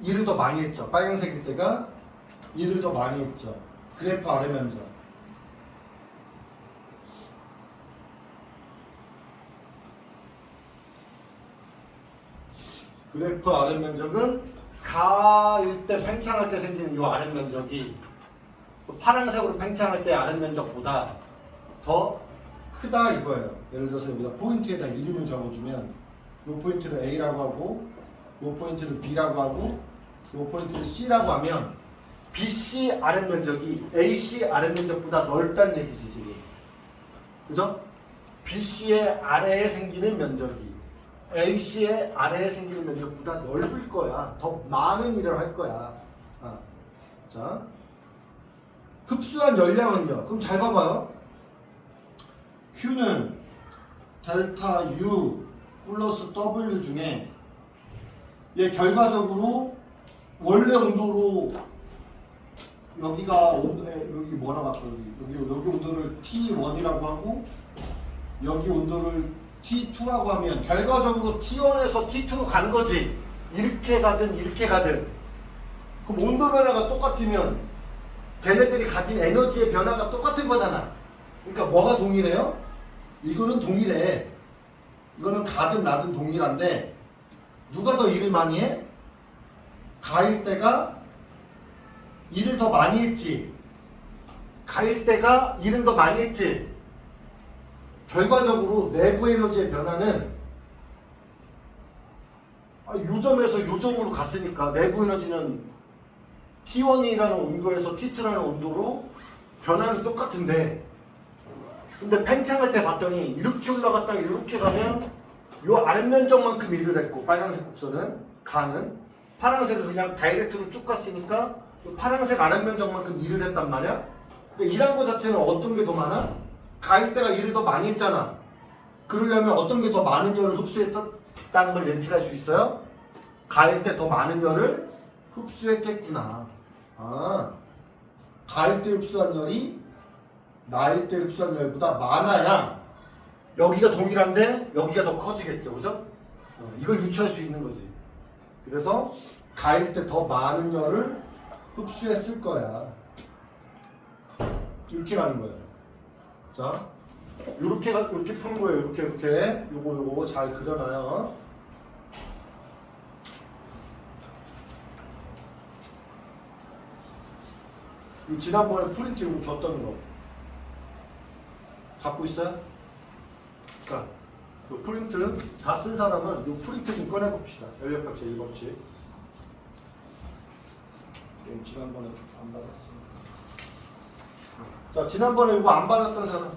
일을 더 많이 했죠. 빨간색일 때가 일을 더 많이 했죠. 그래프 아랫 면적. 그래프 아랫 면적은 가일 때 팽창할 때 생기는 이 아랫 면적이 파란색으로 팽창할 때 아랫 면적보다 더 크다 이거예요. 예를 들어서 여기다 포인트에다 이름을 적어주면 이 포인트를 A라고 하고 이 포인트를 B라고 하고 이 포인트를 C라고 하면 BC 아랫 면적이 AC 아랫 면적보다 넓다는 얘기지 지금. 그죠? BC의 아래에 생기는 면적이 AC의 아래에 생기는 면적보다 넓을 거야. 더 많은 일을 할 거야. 자, 흡수한 열량은요. 그럼 잘 봐봐요. Q는 델타 U 플러스 W 중에 얘 결과적으로 원래 온도로 여기가 여기 뭐라고 할까 여기 온도를 T1이라고 하고 여기 온도를 T2라고 하면 결과적으로 T1에서 T2로 간 거지. 이렇게 가든 이렇게 가든. 그럼 온도 변화가 똑같으면 걔네들이 가진 에너지의 변화가 똑같은 거잖아. 그러니까 뭐가 동일해요? 이거는 동일해. 이거는 가든 나든 동일한데 누가 더 일을 많이 해? 가일 때가 일을 더 많이 했지. 가일 때가 일을 더 많이 했지. 결과적으로 내부 에너지의 변화는 요점에서 요점으로 갔으니까 내부 에너지는 T1이라는 온도에서 T2라는 온도로 변화는 똑같은데 근데 팽창할 때 봤더니 이렇게 올라갔다가 이렇게 가면 요 아랫면적만큼 일을 했고 빨간색 곡선은 가는 파란색은 그냥 다이렉트로 쭉 갔으니까 요 파란색 아랫면적만큼 일을 했단 말이야. 그러니까 일한 거 자체는 어떤 게 더 많아? 가일 때가 일을 더 많이 했잖아. 그러려면 어떤 게 더 많은 열을 흡수했다는 걸 예측할 수 있어요? 가일 때 더 많은 열을 흡수했겠구나. 가일 때 흡수한 열이 나일 때 흡수한 열보다 많아야 여기가 동일한데 여기가 더 커지겠죠. 그죠? 이걸 유추할 수 있는 거지. 그래서 가일 때 더 많은 열을 흡수했을 거야. 이렇게 가는 거예요. 자, 요렇게 푸는 거예요. 이렇게. 요거 잘 그려놔요. 지난번에 프린트 요거 줬던 거. 갖고 있어요? 자, 요 프린트 다 쓴 사람은 요 프린트 좀 꺼내봅시다. 연력값 제1법칙. 지난번에 안 받았어. 자, 지난번에 이거 안 받았던 사람.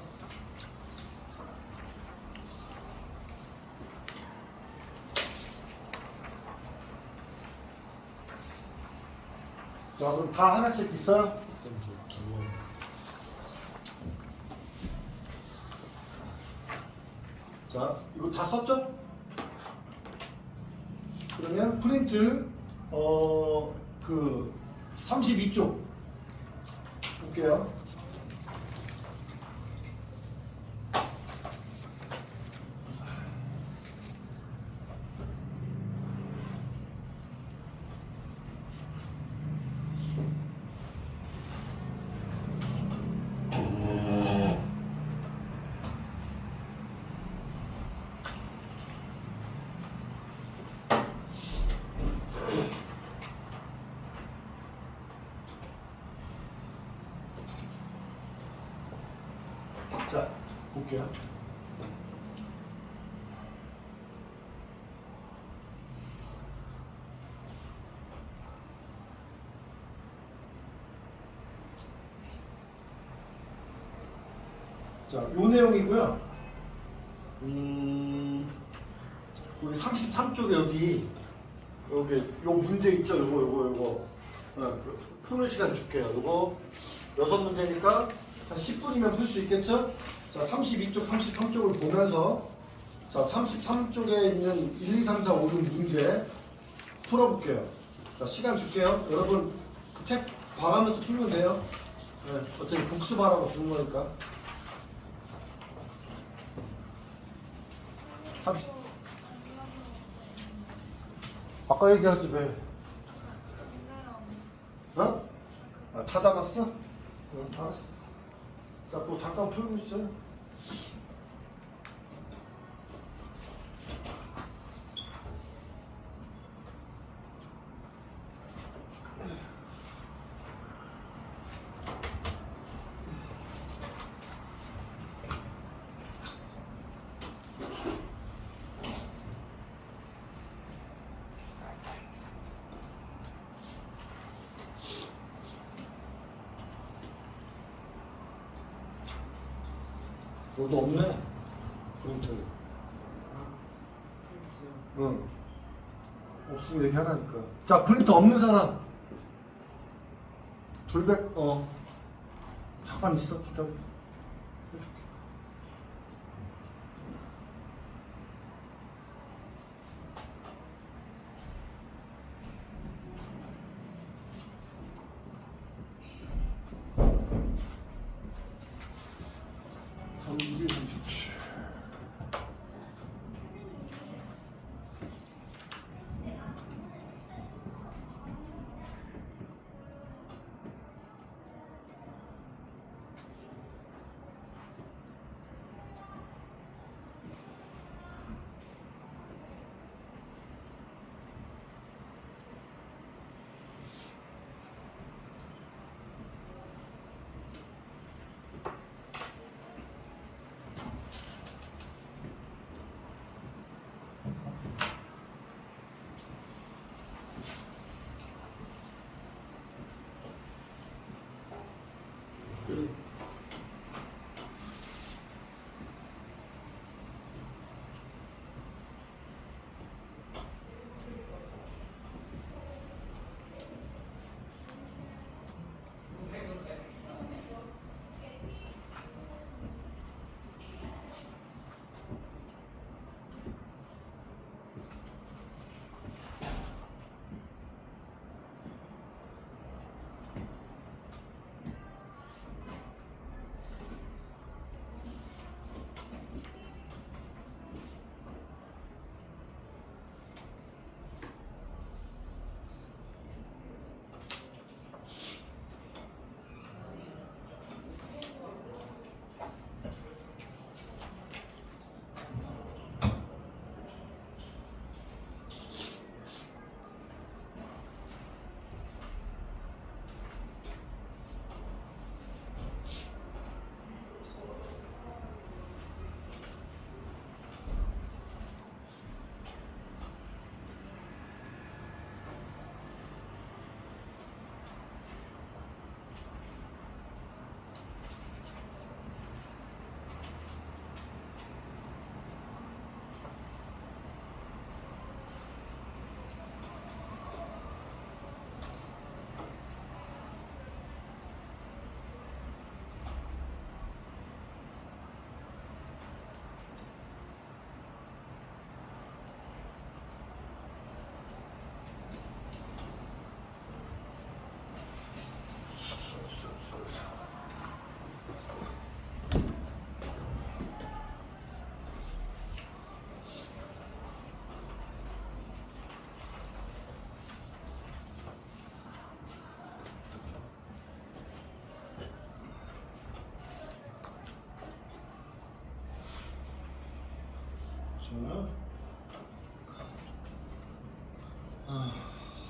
자, 그럼 다 하나씩 있어요? 자, 이거 다 썼죠? 그러면 프린트 그 32쪽 볼게요. 자, 볼게요. 자, 요 내용이고요. 여기 33쪽에 여기 요 문제 있죠? 요거. 푸는 시간 줄게요. 요거 6문제니까 한 10분이면 풀 수 있겠죠? 자, 32쪽, 33쪽을 보면서 자, 33쪽에 있는 1, 2, 3, 4, 5, 6 문제 풀어볼게요. 자, 시간 줄게요. 여러분 책 봐가면서 풀면 돼요. 네, 어차피 복습하라고 주는 거니까. 30. 아까 얘기하지 왜? 어? 아, 찾아봤어? 응, 알았어. 자, 또 잠깐 풀고 있어요. 너도 없네. 프린트. 응. 없으면 얘기하라니까. 자, 프린터 없는 사람. 졸백, 잠깐 있어. 기다려. 해줄게. 이게 37.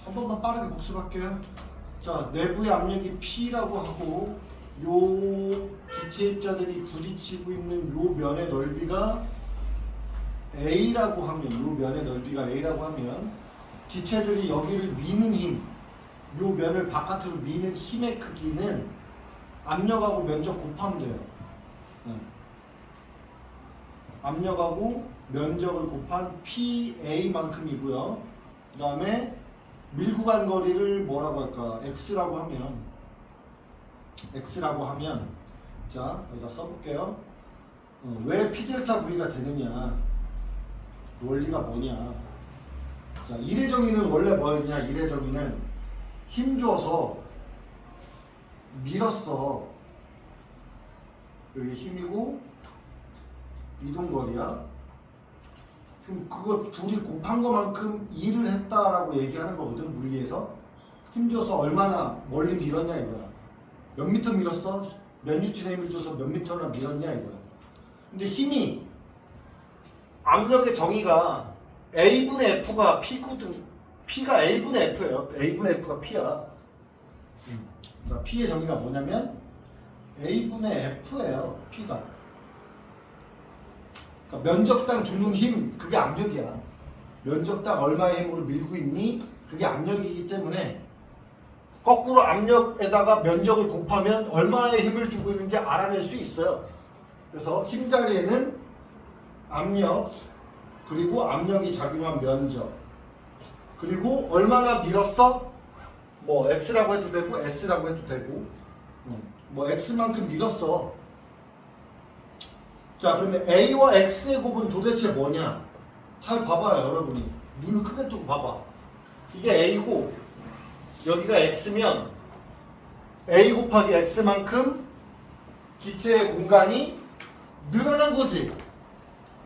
한 번만 빠르게 복습할게요. 자, 내부의 압력이 P라고 하고 요 기체 입자들이 부딪히고 있는 요 면의 넓이가 A라고 하면, 요 면의 넓이가 A라고 하면 기체들이 여기를 미는 힘, 요 면을 바깥으로 미는 힘의 크기는 압력하고 면적 곱하면 돼요. 압력하고 면적을 곱한 PA만큼이고요. 그 다음에 밀고 간 거리를 뭐라고 할까? X라고 하면 자, 여기다 써볼게요. 왜 P 델타 V가 되느냐? 원리가 뭐냐? 자, 이례정의는 원래 뭐였냐? 이례정의는 힘 줘서 밀었어. 여기 힘이고 이동거리야. 그럼 그거 둘이 곱한 것만큼 일을 했다라고 얘기하는 거거든, 물리에서. 힘줘서 얼마나 멀리 밀었냐 이거야. 몇 미터 밀었어? 몇 뉴턴의 힘을 줘서 몇 미터나 밀었냐 이거야. 근데 힘이, 압력의 정의가 A분의 F가 P거든. P가 A분의 F예요. A분의 F가 P야. 자, P의 정의가 뭐냐면 A분의 F예요. P가. 그러니까 면적당 주는 힘, 그게 압력이야. 면적당 얼마의 힘으로 밀고 있니? 그게 압력이기 때문에 거꾸로 압력에다가 면적을 곱하면 얼마의 힘을 주고 있는지 알아낼 수 있어요. 그래서 힘 자리에는 압력, 그리고 압력이 작용한 면적, 그리고 얼마나 밀었어? 뭐 X라고 해도 되고 S라고 해도 되고, 뭐 X만큼 밀었어. 자, 그러면 A와 X의 곱은 도대체 뭐냐? 잘 봐봐요, 여러분이. 눈을 크게 뜨고 봐봐. 이게 A고 여기가 X면 A 곱하기 X만큼 기체의 공간이 늘어난 거지.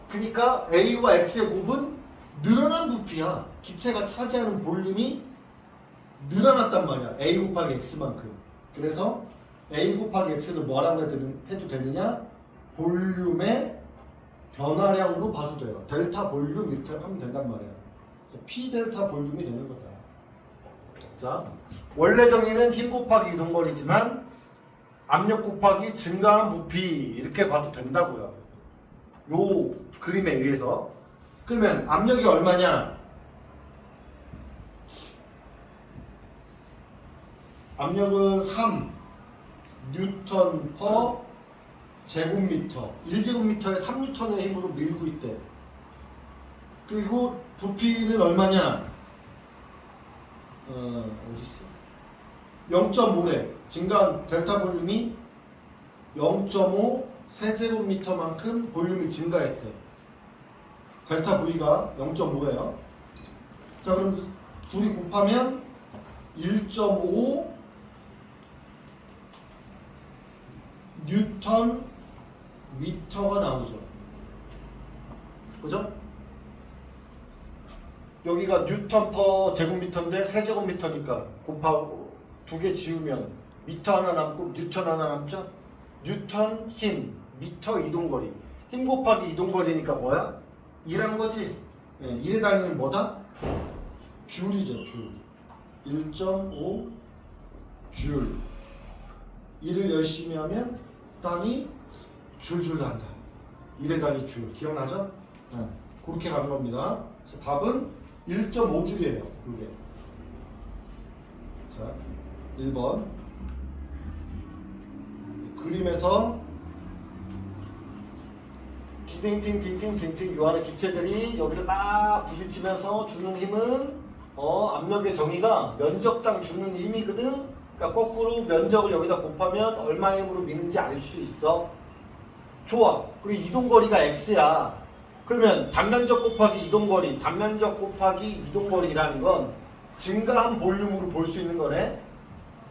그러니까 A와 X의 곱은 늘어난 부피야. 기체가 차지하는 볼륨이 늘어났단 말이야. A 곱하기 X만큼. 그래서 A 곱하기 X를 뭐라고 해도 되느냐? 볼륨의 변화량으로 봐도 돼요. 델타 볼륨 이렇게 하면 된단 말이야. 그래서 P 델타 볼륨이 되는 거다. 자, 원래 정의는 힘 곱하기 이동거리지만 압력 곱하기 증가한 부피 이렇게 봐도 된다고요. 요 그림에 의해서. 그러면 압력이 얼마냐? 압력은 3 뉴턴 퍼 제곱미터, 1제곱미터에 3뉴턴의 힘으로 밀고 있대. 그리고 부피는 얼마냐? 어디 있어? 0.5래. 증가한 델타 볼륨이 0.5 세제곱미터만큼 볼륨이 증가했대. 델타 V가 0.5예요. 자, 그럼 둘이 곱하면 1.5 뉴턴 미터가 나오죠. 그죠? 여기가 뉴턴 퍼 제곱미터인데 세제곱미터니까 곱하고 두 개 지우면 미터 하나 남고 뉴턴 하나 남죠? 뉴턴 힘, 미터 이동거리. 힘 곱하기 이동거리니까 뭐야? 1한 거지. 네, 1의 단위는 뭐다? 줄이죠, 줄. 1.5 줄. 일을 열심히 하면 단위 줄줄 난다. 1의 단위 줄. 기억나죠? 네, 그렇게 가는 겁니다. 그래서 답은 1.5줄이에요. 이게. 자, 1번. 그림에서 팅팅팅팅팅팅 요 안에 기체들이 여기를 막 부딪히면서 주는 힘은 압력의 정의가 면적당 주는 힘이거든. 그러니까 거꾸로 면적을 여기다 곱하면 얼마 힘으로 미는지 알 수 있어. 좋아. 그리고 이동거리가 x야. 그러면 단면적 곱하기 이동거리, 단면적 곱하기 이동거리라는 건 증가한 볼륨으로 볼 수 있는 거네.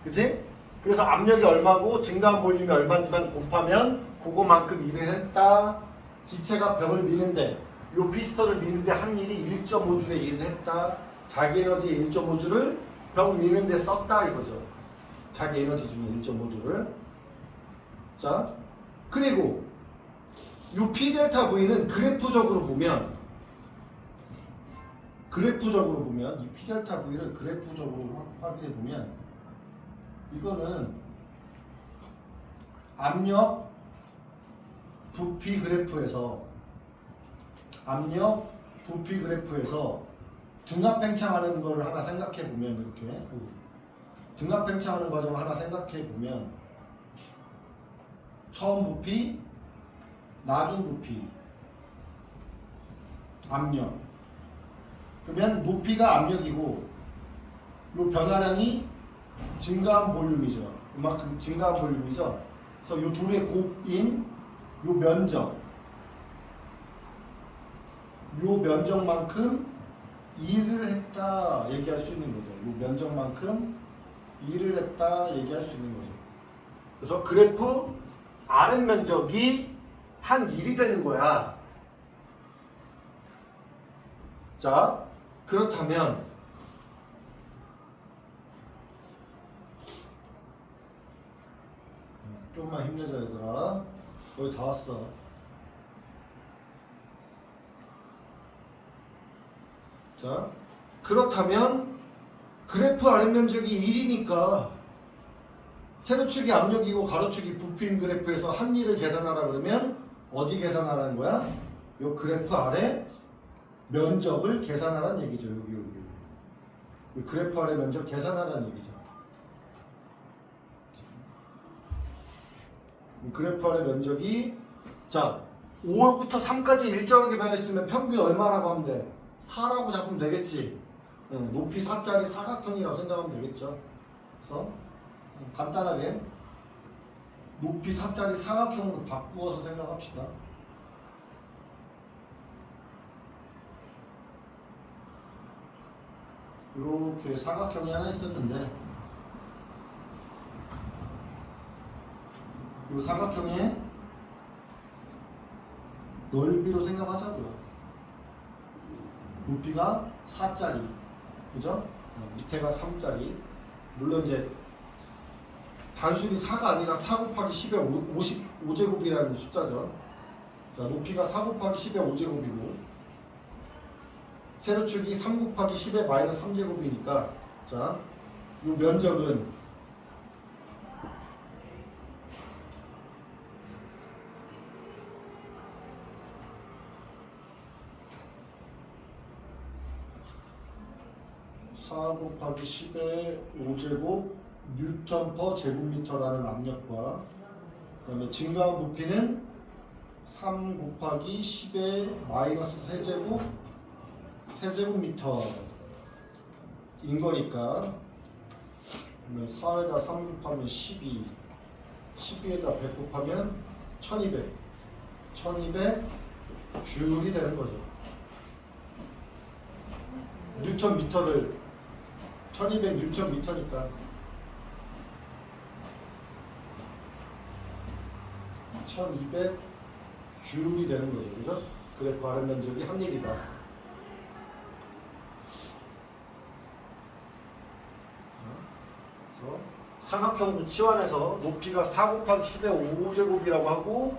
그치? 그래서 압력이 얼마고 증가한 볼륨이 얼마인지만 곱하면 그거만큼 일을 했다. 기체가 벽을 미는데, 요 피스톤을 미는데 한 일이 1.5줄의 일을 했다. 자기 에너지 1.5줄을 벽 미는데 썼다 이거죠. 자기 에너지 중에 1.5줄을. 자, 그리고 요 P 델타 V는 그래프적으로 보면 그래프적으로 보면 이 P델타 V를 그래프적으로 확인해 보면 이거는 압력 부피 그래프에서 등압 팽창하는 걸 하나 생각해 보면 이렇게 등압 팽창하는 과정을 하나 생각해 보면 처음 부피, 나중 부피, 압력. 그러면 높이가 압력이고 요 변화량이 증가한 볼륨이죠. 이만큼 증가한 볼륨이죠. 그래서 요 둘의 곱인 요 면적만큼 일을 했다 얘기할 수 있는 거죠. 요 면적만큼 일을 했다 얘기할 수 있는 거죠. 그래서 그래프 RM 면적이 한 일이 되는 거야. 자, 그렇다면 좀만 힘내자 얘들아. 거의 다 왔어. 자, 그렇다면 그래프 RM 면적이 1이니까 세로축이 압력이고 가로축이 부피인 그래프에서 한 일을 계산하라 그러면 어디 계산하라는 거야? 요 그래프 아래 면적을 계산하라는 얘기죠. 여기. 이 그래프 아래 면적 계산하라는 얘기죠. 이 그래프 아래 면적이 자 5부터 3까지 일정하게 변했으면 평균 얼마라고 하면 돼? 4라고 잡으면 되겠지. 높이 4짜리 사각형이라고 생각하면 되겠죠. 그래서 간단하게 높이 4짜리 사각형으로 바꾸어서 생각합시다. 이렇게 사각형이 하나 있었는데 이 사각형의 넓이로 생각하자고요. 높이가 4짜리, 그죠? 밑에가 3짜리. 물론 이제 단순히 4가 아니라 4 곱하기 10의 55제곱이라는 숫자죠. 자, 높이가 4 곱하기 10의 5제곱이고 세로축이 3 곱하기 10의 마이너스 3제곱이니까 자, 이 면적은 4 곱하기 10의 5제곱 뉴턴 퍼 제곱미터라는 압력과 그 다음에 증가한 부피는 3 곱하기 10의 마이너스 세제곱미터인 거니까 4에다 3 곱하면 12 12에다 100 곱하면 1200 줄이 되는 거죠. 뉴턴 미터를 1200 뉴턴 미터니까 1200 줄이 되는 거죠. 그죠? 그래프 RM 면적이 한 일이다. 그래서 삼각형으로 치환해서 높이가 4 곱하기 10의 5제곱이라고 하고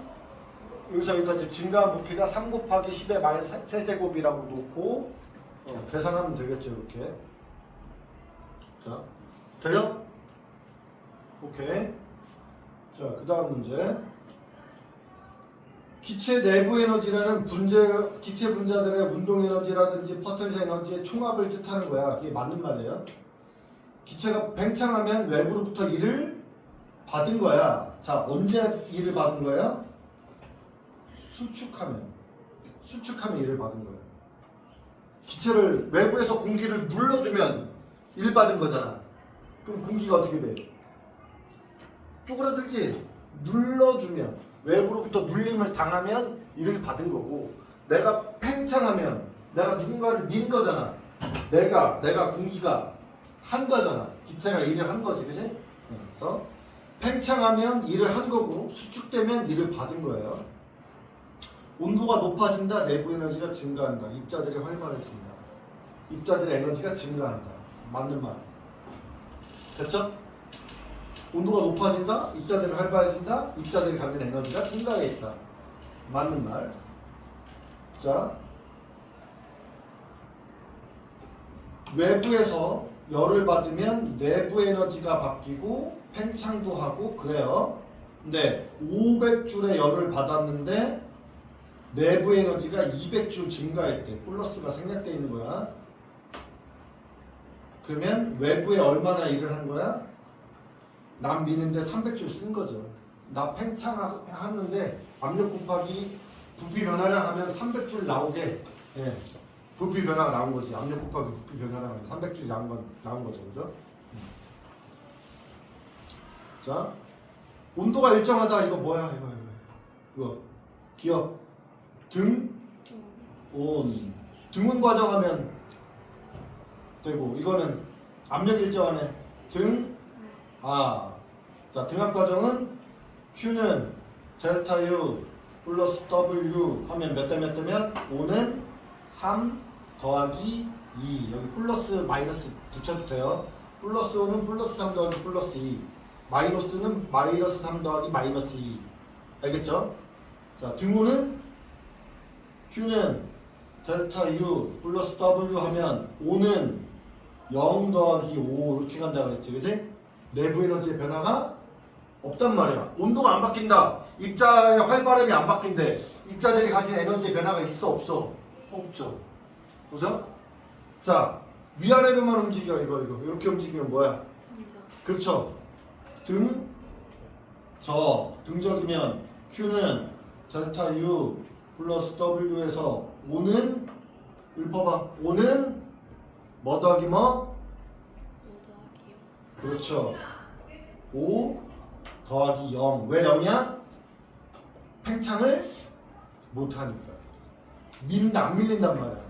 여기서 여기까지 증가한 부피가 3 곱하기 10의 마이너스 세제곱이라고 놓고 계산하면 되겠죠. 이렇게. 자, 돼요? 오케이. 자, 그 다음 문제. 기체 내부 에너지라는 기체 분자들의 운동 에너지라든지 포텐셜 에너지의 총합을 뜻하는 거야. 이게 맞는 말이에요. 기체가 팽창하면 외부로부터 일을 받은 거야. 자, 언제 일을 받은 거야? 수축하면 일을 받은 거야. 기체를 외부에서 공기를 눌러주면 일 받은 거잖아. 그럼 공기가 어떻게 돼? 쪼그라들지? 눌러주면 외부로부터 눌림을 당하면 일을 받은 거고 내가 팽창하면 내가 누군가를 민 거잖아. 내가 공기가 한 거잖아. 기체가 일을 한 거지, 그치? 그래서 팽창하면 일을 한 거고 수축되면 일을 받은 거예요. 온도가 높아진다. 내부 에너지가 증가한다. 입자들이 활발해진다. 입자들의 에너지가 증가한다. 맞는 말. 됐죠? 온도가 높아진다. 입자들이 활발해진다. 입자들이 갖는 에너지가 증가하겠다. 맞는 말. 자, 외부에서 열을 받으면 내부 에너지가 바뀌고 팽창도 하고 그래요. 근데 500줄의 열을 받았는데 내부 에너지가 200줄 증가했대. 플러스가 생략되어 있는 거야. 그러면 외부에 얼마나 일을 한 거야? 남 미는데 300줄 쓴 거죠. 나 팽창하는데 압력 곱하기 부피 변화량 하면 300줄 나오게, 예, 부피 변화가 나온 거지. 압력 곱하기 부피 변화량 하면 300줄이 나온 거죠. 그죠? 자, 온도가 일정하다. 이거 뭐야? 이거 기억. 온. 등운 과정하면 되고, 이거는 압력 일정하네. 자, 등압 과정은 Q는 델타 U 플러스 W 하면 몇 대 몇 대면 5는 3 더하기 2. 여기 플러스 마이너스 붙여도 돼요. 플러스 5는 플러스 3 더하기 플러스 2. 마이너스는 마이너스 3 더하기 마이너스 2. 알겠죠? 자, 등호는 Q는 델타 U 플러스 W 하면 5는 0 더하기 5 이렇게 간다 그랬지, 그치? 내부 에너지의 변화가 없단 말이야. 온도가 안 바뀐다. 입자의 활발함이 안 바뀐대. 입자들이 가진 에너지의 변화가 있어, 없어? 없죠. 그죠? 자, 위아래로만 움직여. 이거 이렇게 움직이면 뭐야? 그렇죠. 등적이면 Q는 델타 U 플러스 W에서 5는 읊어봐. 5는 뭐 더하기 뭐? 그렇죠. 5 더하기 0. 왜 0이야? 팽창을 못하니까. 미는다 안 밀린단 말이야.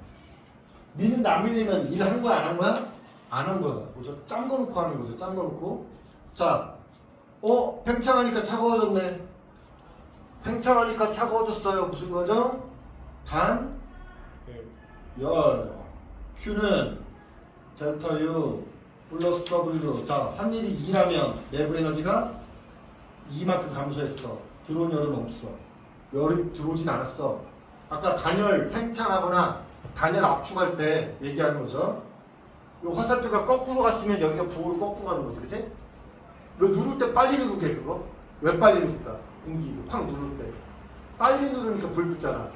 미는다 안 밀리면 일한 거야 안 한 거야? 안 한 거야. 그죠? 짠 거 놓고 하는 거죠. 짠 거 놓고. 자, 팽창하니까 차가워졌네. 팽창하니까 차가워졌어요. 무슨 거죠? 열. Q는 델타 U 플러스 W. 자, 한 일이 2라면 내부 에너지가 2만큼 감소했어. 들어온 열은 없어. 열이 들어오진 않았어. 아까 단열 팽창하거나 단열 압축할 때 얘기하는 거죠. 이 화살표가 거꾸로 갔으면 여기가 부호로 거꾸로 가는 거지, 그치? 왜 누를 때 빨리 누르게 그거? 왜 빨리 누를까? 공기 확 누를 때 빨리 누르니까 불 붙잖아.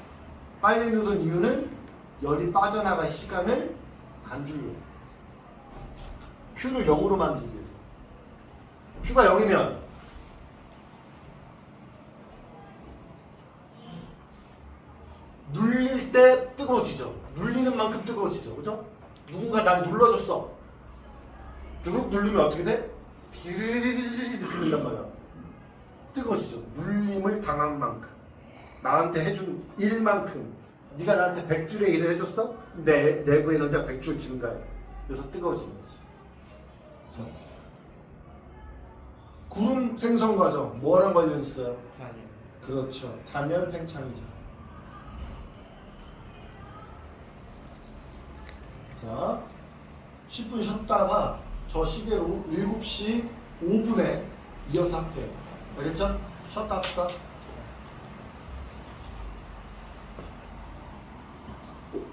빨리 누른 이유는 열이 빠져나갈 시간을 안 주려고. Q를 0으로 만들기 위해서. Q가 0이면 눌릴 때 뜨거워지죠. 눌리는 만큼 뜨거워지죠. 그죠? 누군가 날 눌러줬어. 누르면 어떻게 돼? 이렇게 눌린단 말이야. 뜨거워지죠. 눌림을 당한 만큼. 나한테 해준 일만큼. 네가 나한테 100줄의 일을 해줬어? 내 내부 에너지가 100줄 증가해. 그래서 뜨거워지는 거지. 자. 구름 생성 과정 뭐랑 관련 있어요? 단열. 그렇죠. 단열 팽창이죠. 자, 10분 쉬었다가 저 시계로 7시 5분에 이어서 할게요. 알겠죠? 쉬었다 합시다.